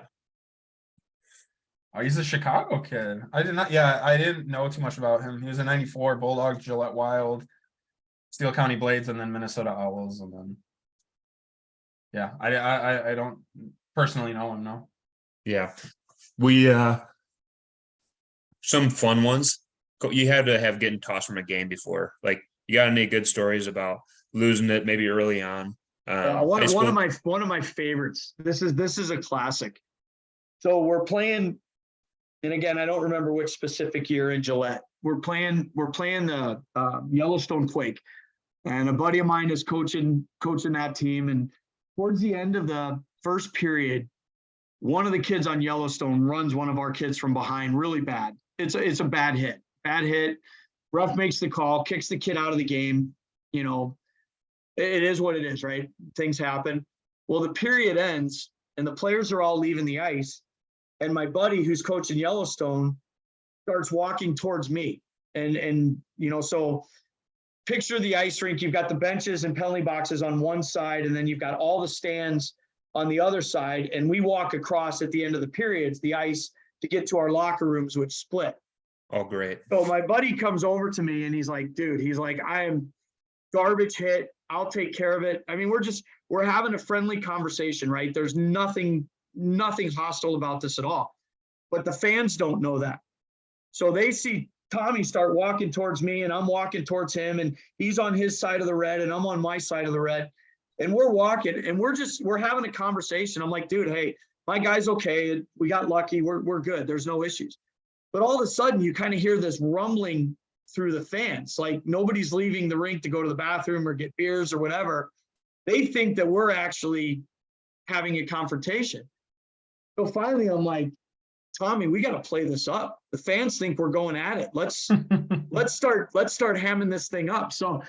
Oh, he's a Chicago kid. I didn't know too much about him. He was a 94 Bulldogs, Gillette Wild, Steel County Blades, and then Minnesota Owls. And then, yeah, I don't personally know him, no. Yeah. We, some fun ones. You had to have getting tossed from a game before. Like, you got any good stories about losing it maybe early on? One of my favorites. This is a classic. So we're playing, and again, I don't remember which specific year in Gillette. We're playing the Yellowstone Quake, and a buddy of mine is coaching that team. And towards the end of the first period, one of the kids on Yellowstone runs one of our kids from behind really bad. It's a bad hit. Ref makes the call, kicks the kid out of the game. It is what it is, right? Things happen. Well, the period ends and the players are all leaving the ice. And my buddy who's coaching Yellowstone starts walking towards me. And so picture the ice rink. You've got the benches and penalty boxes on one side, and then you've got all the stands on the other side. And we walk across at the end of the periods, the ice, to get to our locker rooms, which split. Oh, great. So my buddy comes over to me and he's like, dude, I am garbage hit. I'll take care of it. I mean, we're having a friendly conversation, right? There's nothing hostile about this at all, but the fans don't know that. So they see Tommy start walking towards me and I'm walking towards him, and he's on his side of the red and I'm on my side of the red, and we're walking and we're having a conversation. I'm like, dude, hey, my guy's okay. We got lucky. We're good. There's no issues. But all of a sudden you kind of hear this rumbling through the fans, like nobody's leaving the rink to go to the bathroom or get beers or whatever. They think that we're actually having a confrontation. So finally I'm like, Tommy, we got to play this up. The fans think we're going at it. Let's start hamming this thing up. So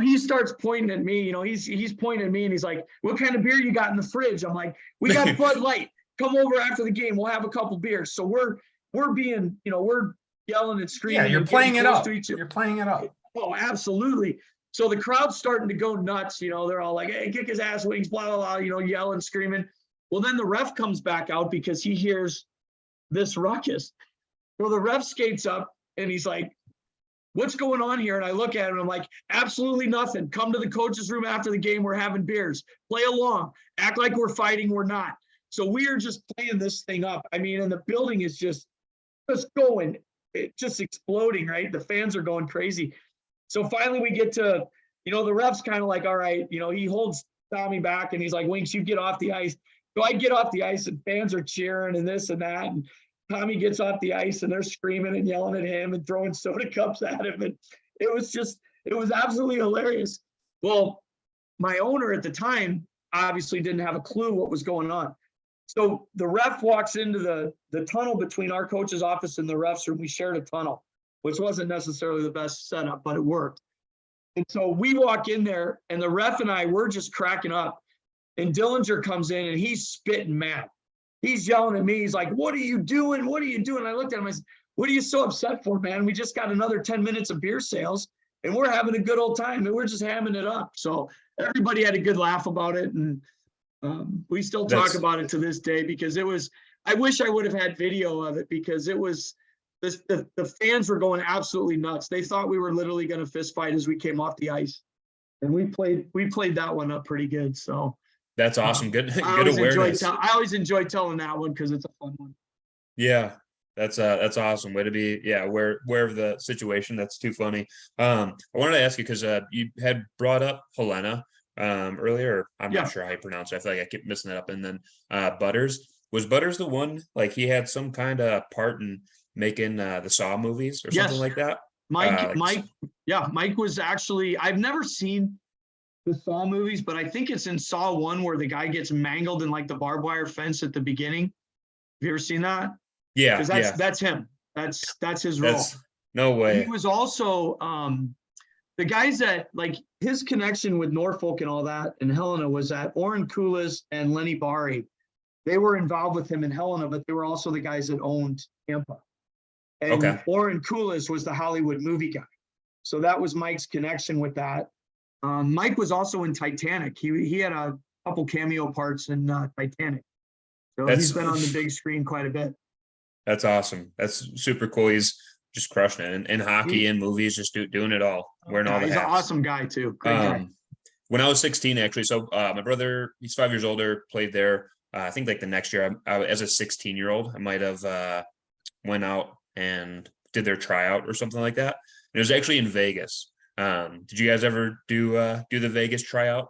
he starts pointing at me, he's pointing at me and he's like, what kind of beer you got in the fridge? I'm like, we got Bud Light. come over after the game. We'll have a couple beers. So we're being, we're yelling and screaming. Yeah, you're and playing getting it close up. to each other. You're playing it up. Oh, absolutely. So the crowd's starting to go nuts. They're all like, hey, kick his ass wings, blah, blah, blah, yelling, screaming. Well, then the ref comes back out because he hears this ruckus. Well, the ref skates up and he's like, what's going on here? And I look at him and I'm like, absolutely nothing. Come to the coach's room after the game. We're having beers. Play along. Act like we're fighting. We're not. So we are just playing this thing up. I mean, and the building is just going, just exploding, right? The fans are going crazy. So finally we get to, the ref's kind of like, all right, he holds Tommy back and he's like, Winks, you get off the ice. So I get off the ice and fans are cheering and this and that. And Tommy gets off the ice and they're screaming and yelling at him and throwing soda cups at him. And it was absolutely hilarious. Well, my owner at the time obviously didn't have a clue what was going on. So the ref walks into the tunnel between our coach's office and the ref's room. We shared a tunnel, which wasn't necessarily the best setup, but it worked. And so we walk in there and the ref and I, we're just cracking up. And Dillinger comes in and he's spitting mad. He's yelling at me. He's like, what are you doing? What are you doing? I looked at him. I said, what are you so upset for, man? We just got another 10 minutes of beer sales and we're having a good old time and we're just hamming it up. So everybody had a good laugh about it. And we still talk about it to this day because I wish I would have had video of it because it was, the fans were going absolutely nuts. They thought we were literally going to fist fight as we came off the ice. And we played that one up pretty good. So that's awesome. Good awareness. I always enjoy telling that one because it's a fun one. Yeah, that's awesome. Way to be, aware of the situation. That's too funny. I wanted to ask you because you had brought up Helena earlier. I'm not sure how you pronounce it. I feel like I keep messing it up. And then Butters. Was Butters the one, like he had some kind of part in making the Saw movies or something like that? Mike was actually, I've never seen the Saw movies, but I think it's in Saw 1 where the guy gets mangled in like the barbed wire fence at the beginning. Have you ever seen that? Yeah. Because that's him. That's his role. No way. He was also the guys that, like, his connection with Norfolk and all that and Helena was that Oren Kulis and Lenny Bari, they were involved with him in Helena, but they were also the guys that owned Tampa. And Oren Kulis was the Hollywood movie guy. So that was Mike's connection with that. Mike was also in Titanic. He had a couple cameo parts in Titanic. So he's been on the big screen quite a bit. That's awesome. That's super cool. He's just crushing it in hockey and movies, just doing it all, wearing all the hats. He's an awesome guy too. Great guy. When I was 16, actually, so my brother, he's 5 years older, played there. I think like the next year, as a 16-year-old, I might have went out and did their tryout or something like that. And it was actually in Vegas. Did you guys ever do the Vegas tryout?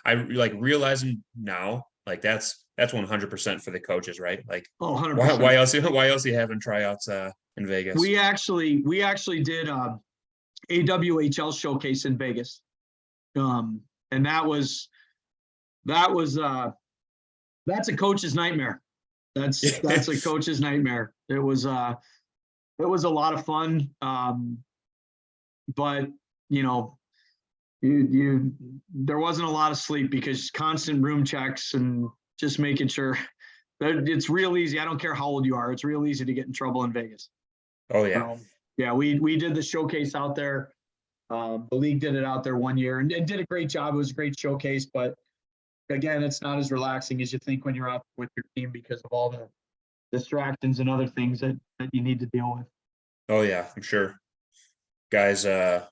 I like realizing now, like that's 100% for the coaches, right? Like, 100%. Why else are you having tryouts in Vegas? We actually did AWHL showcase in Vegas, and that's a coach's nightmare. That's a coach's nightmare. It was a lot of fun, but there wasn't a lot of sleep because constant room checks and just making sure that it's real easy. I don't care how old you are. It's real easy to get in trouble in Vegas. Oh yeah. We did the showcase out there. The league did it out there one year and did a great job. It was a great showcase, but again, it's not as relaxing as you think when you're out with your team because of all the distractions and other things that you need to deal with. Oh yeah, I'm sure. Guys, and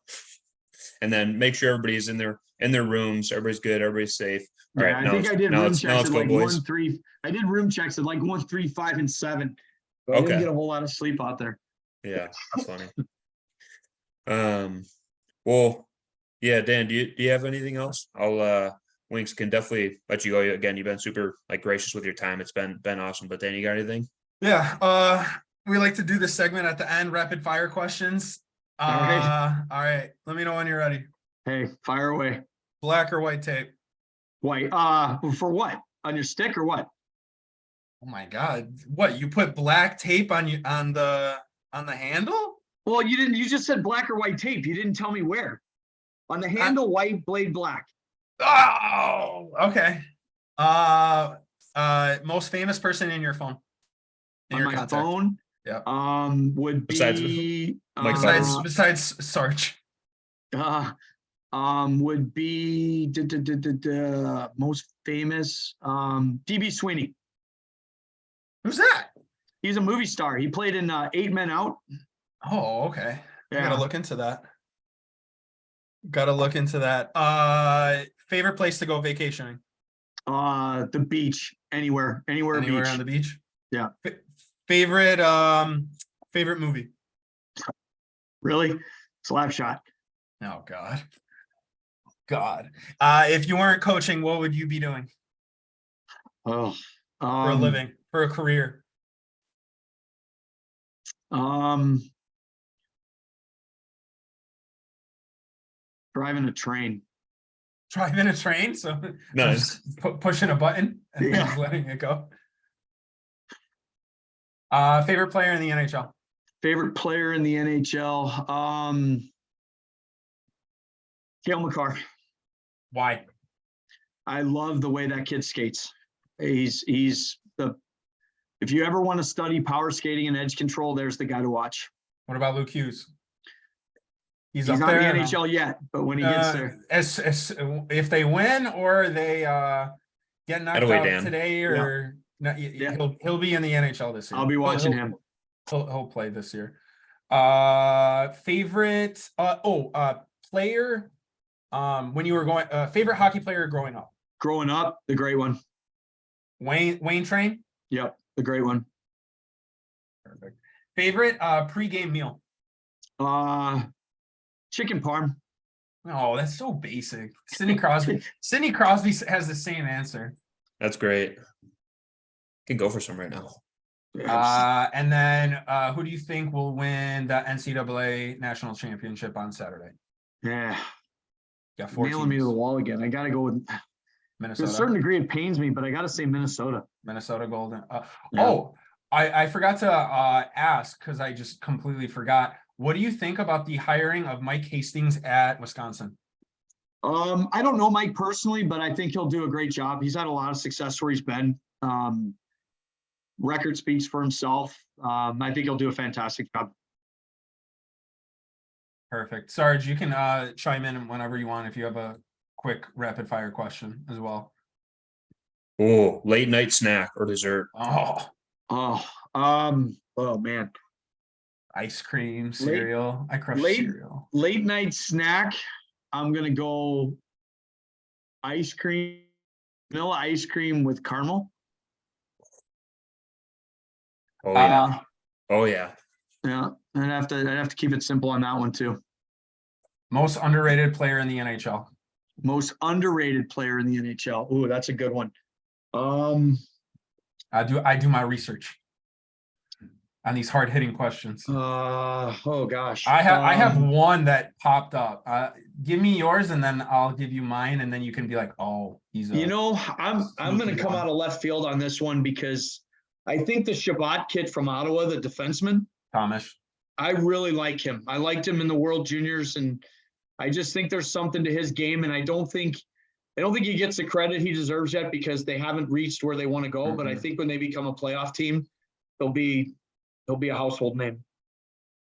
then make sure everybody's in their rooms, everybody's good, everybody's safe. All right, I think I did room checks at like boys. 1, 3. I did room checks at like 1, 3, 5, and 7. So I didn't get a whole lot of sleep out there. Yeah, that's funny. Well, yeah, Dan, do you have anything else? Winks can definitely let you go. Again, you've been super gracious with your time. It's been awesome. But Dan, you got anything? Yeah. We like to do this segment at the end, rapid fire questions. All right. Let me know when you're ready. Hey, fire away. Black or white tape? White. For what? On your stick or what? Oh my God. What, you put black tape on the handle? Well, you didn't. You just said black or white tape. You didn't tell me where. On the handle, white, blade black. Oh, okay. Most famous person in your phone. In On your my contact. phone. Yeah. Would Besides be Mike Besides Sarge. would be most famous DB Sweeney. Who's that? He's a movie star. He played in 8 Men Out. Oh, okay. I Yeah. gotta look into that. Favorite place to go vacationing? The beach. Anywhere Anywhere beach. on the beach? Yeah. Favorite movie? Really? Slapshot. Oh God. If you weren't coaching, what would you be doing Oh. for a living, for a career? Driving a train. Driving a train, so Nice. pushing a button and Yeah. just letting it go. Favorite player in the NHL? Favorite player in the NHL. Cale Makar. Why? I love the way that kid skates. He's the. If you ever want to study power skating and edge control, there's the guy to watch. What about Luke Hughes? He's up not there. in the NHL yet, but when he gets there, if they win or they get knocked Away, out Dan. today, or no, he'll be in the NHL this year. I'll be watching him. He'll play this year. Favorite player when you were going favorite hockey player growing up? Growing up, the great one. Wayne Train? Yep, the great one. Perfect. Favorite pregame meal? Chicken parm. Oh, that's so basic. Sidney Crosby. Sidney Crosby has the same answer. That's great. Can go for some right now. And then who do you think will win the NCAA national championship on Saturday? Yeah. Got 4 Nailing me to the wall again. I got to go with Minnesota. To a certain degree, it pains me, but I got to say Minnesota. Minnesota Golden. Yeah. Oh, I forgot to ask because I just completely forgot. What do you think about the hiring of Mike Hastings at Wisconsin? I don't know Mike personally, but I think he'll do a great job. He's had a lot of success where he's been. Record speaks for himself. I think he'll do a fantastic job. Perfect. Sarge, you can chime in whenever you want if you have a quick rapid fire question as well. Oh, late night snack or dessert. Oh man. Ice cream, cereal. I crush cereal. Late night snack. I'm gonna go ice cream, vanilla ice cream with caramel. Oh yeah. Oh yeah. Yeah, I'd have to keep it simple on that one too. Most underrated player in the NHL. Most underrated player in the NHL. Ooh, that's a good one. I do my research on these hard hitting questions. Oh gosh. I have one that popped up. Give me yours and then I'll give you mine and then you can be like, oh, he's a. I'm gonna come out of left field on this one because I think the Shabbat kid from Ottawa, the defenseman, Thomas. I really like him. I liked him in the World Juniors, and I just think there's something to his game, and I don't think he gets the credit he deserves yet because they haven't reached where they want to go. Mm-hmm. But I think when they become a playoff team, they'll be a household name.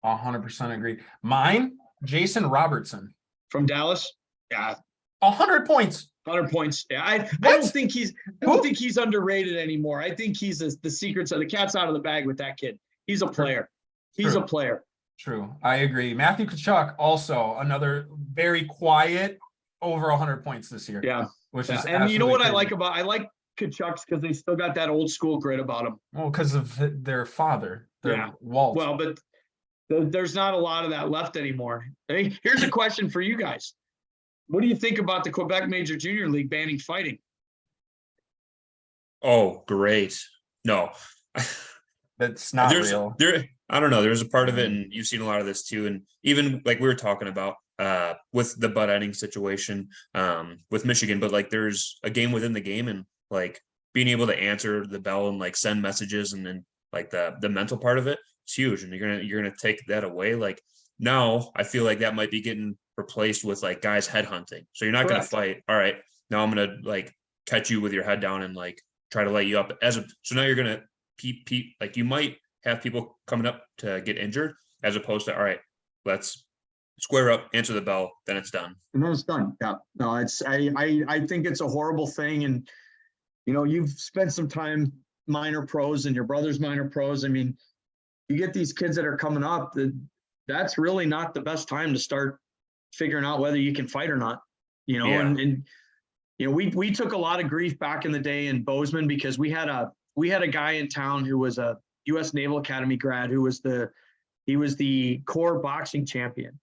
100% agree. Mine, Jason Robertson from Dallas. Yeah, 100 points. 100 points. Yeah, I don't think he's underrated anymore. I think he's the secrets of the cat's out of the bag with that kid. He's a player. He's a player. True. I agree. Matthew Tkachuk, also another very quiet, over 100 points this year. Yeah. Which is and you know what crazy. I like Tkachuk's because they still got that old school grit about them. Well, because of their father, Walt. Well, but there's not a lot of that left anymore. Hey, here's a question for you guys. What do you think about the Quebec Major Junior League banning fighting? Oh, great. No. That's not real. I don't know. There's a part of it, and you've seen a lot of this too. And even like we were talking about with the butt ending situation with Michigan, but like there's a game within the game, and like being able to answer the bell and like send messages, and then like the mental part of it, it's huge. And you're gonna take that away. Like now, I feel like that might be getting replaced with like guys headhunting. So you're not gonna fight. All right, now I'm gonna like catch you with your head down and like try to light you up so now you're going to like you might have people coming up to get injured as opposed to, all right, let's square up, answer the bell, then it's done. And then it's done. Yeah. No, I think it's a horrible thing. And, you've spent some time minor pros and your brother's minor pros. I mean, you get these kids that are coming up, that's really not the best time to start figuring out whether you can fight or not, Yeah. and we took a lot of grief back in the day in Bozeman because we had a guy in town who was a U.S. Naval Academy grad who was the core boxing champion.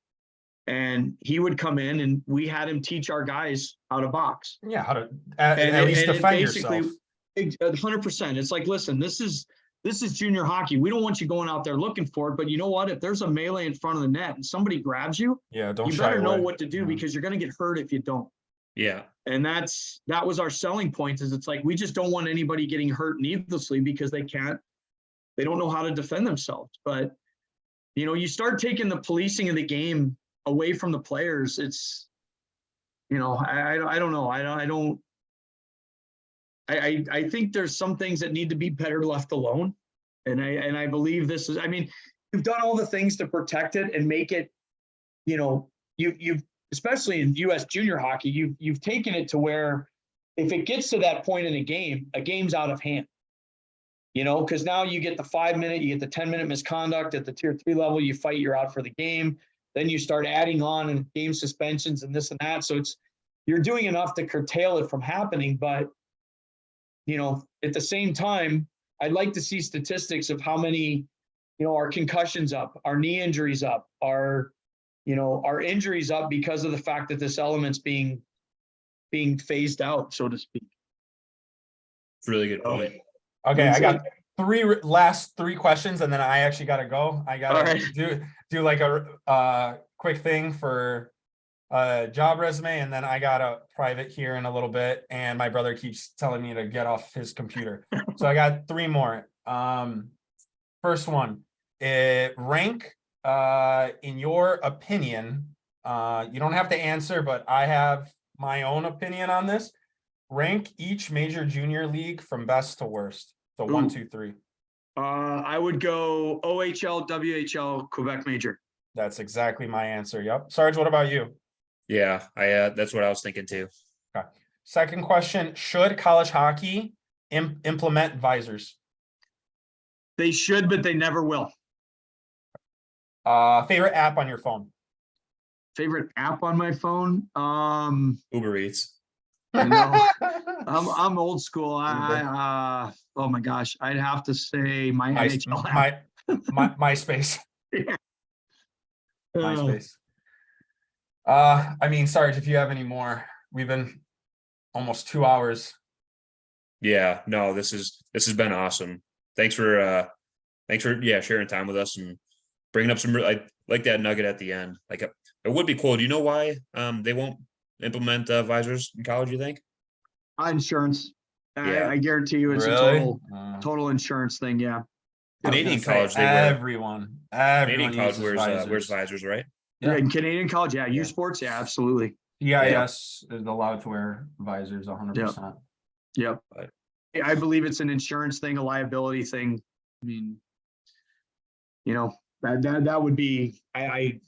And he would come in and we had him teach our guys how to box. Yeah, how to at least defend yourself. 100%. It's like, listen, this is junior hockey. We don't want you going out there looking for it, but you know what? If there's a melee in front of the net and somebody grabs you, yeah, you better know what to do because you're going to get hurt if you don't. Yeah. And that was our selling point is it's like, we just don't want anybody getting hurt needlessly because they don't know how to defend themselves. But, you start taking the policing of the game away from the players. It's, I don't know. I think there's some things that need to be better left alone. And I believe this is, you've done all the things to protect it and make it, you've especially in US junior hockey, you've taken it to where if it gets to that point in a game's out of hand. Because now you get the 5 minute, you get the 10-minute misconduct at the tier 3 level, you fight, you're out for the game. Then you start adding on and game suspensions and this and that. So you're doing enough to curtail it from happening. But, at the same time, I'd like to see statistics of how many, our concussions up, our knee injuries up, our injuries up because of the fact that this element's being phased out, so to speak. Really good point. Okay, I got last three questions, and then I actually got to go. I got to do like a quick thing for a job resume, and then I got a private here in a little bit, and my brother keeps telling me to get off his computer. So I got three more. First one, rank, in your opinion, you don't have to answer, but I have my own opinion on this. Rank each major junior league from best to worst. So 1, 2, 3. I would go OHL, WHL, Quebec Major. That's exactly my answer. Yep. Sarge, what about you? Yeah, that's what I was thinking too. Okay. Second question, should college hockey implement visors? They should, but they never will. Favorite app on your phone? Favorite app on my phone? Uber Eats. I'm old school. Oh my gosh, I'd have to say my NHL app. MySpace. Yeah. MySpace. Sarge, if you have any more, we've been almost 2 hours. Yeah, no, this has been awesome. Thanks for sharing time with us and bringing up some. I like that nugget at the end. Like it would be cool. Do you know why they won't implement visors in college? You think? Insurance. Yeah. I guarantee you, it's really? a total insurance thing. Yeah. Canadian college, everyone Canadian college uses wears visors, right? Yeah, in Canadian college, yeah. U Sports, yeah, absolutely. EIS is allowed to wear visors 100%. Yep. I believe it's an insurance thing, a liability thing. I mean, that would be. I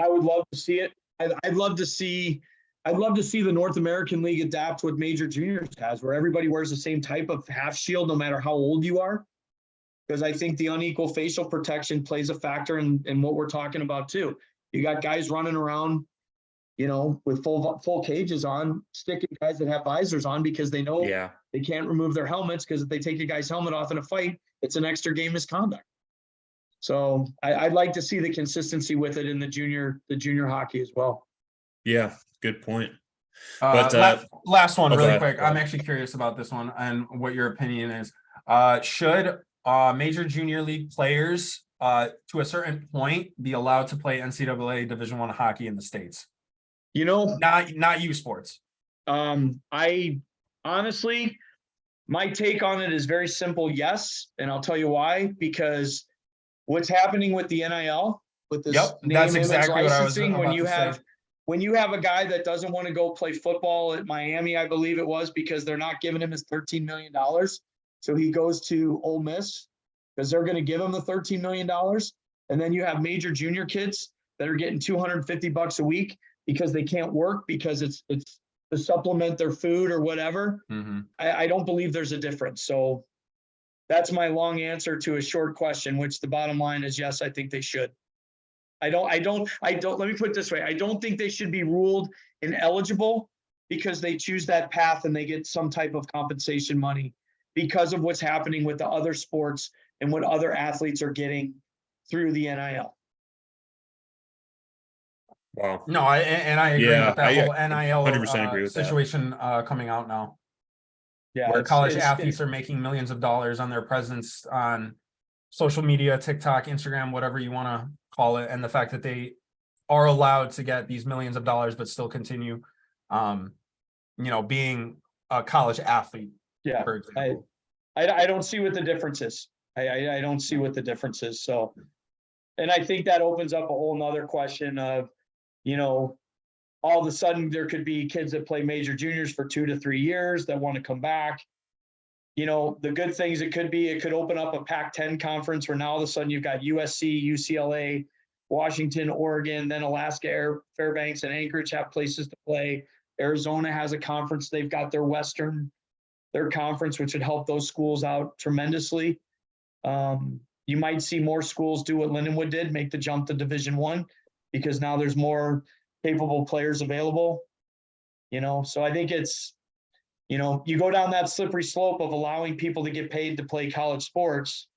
would love to see it. I'd love to see the North American League adapt what Major Juniors has, where everybody wears the same type of half shield, no matter how old you are. Because I think the unequal facial protection plays a factor in what we're talking about too. You got guys running around, with full cages on, sticking guys that have visors on because they know they can't remove their helmets, because if they take a guy's helmet off in a fight, it's an extra game misconduct. So I'd like to see the consistency with it in the junior hockey as well. Yeah, good point. But last one, really quick. I'm actually curious about this one and what your opinion is. Should major junior league players to a certain point be allowed to play NCAA Division I hockey in the States? Not U Sports. I honestly, my take on it is very simple. Yes. And I'll tell you why, because what's happening with the NIL, with this that's exactly what I was licensing, when you when you have a guy that doesn't want to go play football at Miami, I believe it was, because they're not giving him his $13 million. So he goes to Ole Miss because they're going to give him the $13 million. And then you have major junior kids that are getting $250 a week because they can't work because it's to supplement their food or whatever. Mm-hmm. I don't believe there's a difference. So that's my long answer to a short question, which the bottom line is yes, I think they should. I don't, let me put it this way. I don't think they should be ruled ineligible because they choose that path and they get some type of compensation money because of what's happening with the other sports and what other athletes are getting through the NIL. Wow. No, I agree Yeah, with that I whole NIL 100% agree with that. situation coming out now. Yeah, Where college athletes are making millions of dollars on their presence on social media, TikTok, Instagram, whatever you want to call it, and the fact that they are allowed to get these millions of dollars but still continue, being a college athlete. Yeah, for example. I don't see what the difference is. I don't see what the difference is. So, and I think that opens up a whole nother question of, all of a sudden there could be kids that play major juniors for 2 to 3 years that want to come back. The good things it could open up a Pac-10 conference where now all of a sudden you've got USC, UCLA, Washington, Oregon, then Alaska, Fairbanks, and Anchorage have places to play. Arizona has a conference. They've got their conference, which would help those schools out tremendously. You might see more schools do what Lindenwood did, make the jump to Division I, because now there's more capable players available. So I think it's, you go down that slippery slope of allowing people to get paid to play college sports.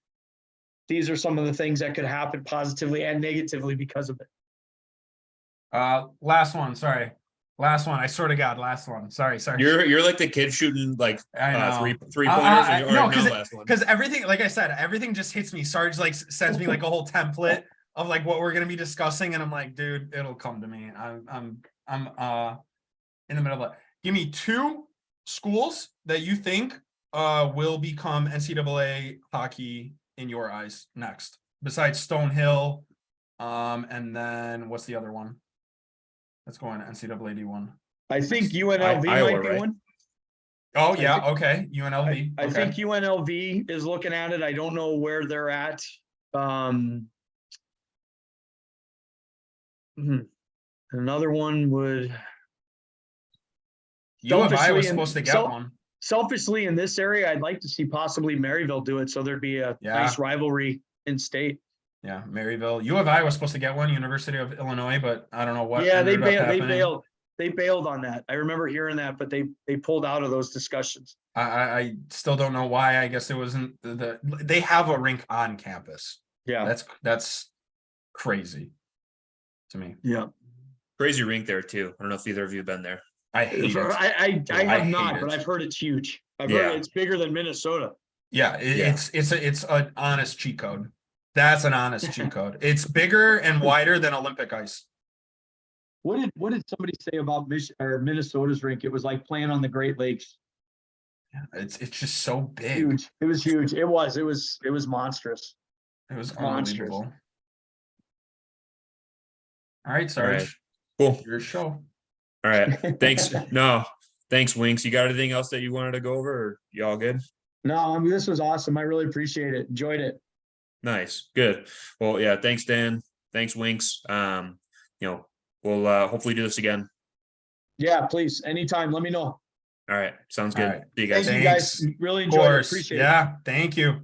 These are some of the things that could happen positively and negatively because of it. Last one. Sorry. Last one. I swear to God, last one. Sorry. You're like the kid shooting like I know. three pointers. No, because everything, like I said, everything just hits me. Sarge like sends me like a whole template of like what we're gonna be discussing, and I'm like, dude, it'll come to me. I'm in the middle of it. Give me 2 schools that you think will become NCAA hockey in your eyes next, besides Stonehill, and then what's the other one? Let's go on NCAA D1. I think UNLV might be one. Oh yeah, okay. UNLV. I think UNLV is looking at it. I don't know where they're at. Another one would. U of I was supposed to get one. Selfishly, in this area, I'd like to see possibly Maryville do it, so there'd be a nice rivalry in state. Yeah, Maryville. U of I was supposed to get one. University of Illinois, but I don't know what. Yeah, they bailed. They bailed on that. I remember hearing that, but they pulled out of those discussions. I still don't know why. I guess it wasn't they have a rink on campus. Yeah, that's crazy to me. Yeah, crazy rink there too. I don't know if either of you have been there. I hate it. I have not, but I've heard it's huge. I've heard it's bigger than Minnesota. Yeah, it's an honest cheat code. That's an honest cheat code. It's bigger and wider than Olympic ice. What did somebody say about Minnesota's rink? It was like playing on the Great Lakes. Yeah, it's just so big. Huge. It was huge. It was monstrous. It was monstrous. Unbelievable. All right, Sarge. All right. Cool. Your show. All right. Thanks. Thanks, Winks. You got anything else that you wanted to go over, or you all good? No, this was awesome. I really appreciate it. Enjoyed it. Nice. Good. Well, yeah, thanks, Dan. Thanks, Winks. We'll hopefully do this again. Yeah, please. Anytime. Let me know. All right. Sounds good. All right. See you guys. Thank you guys. Really enjoyed it. Appreciate it. Yeah. Thank you.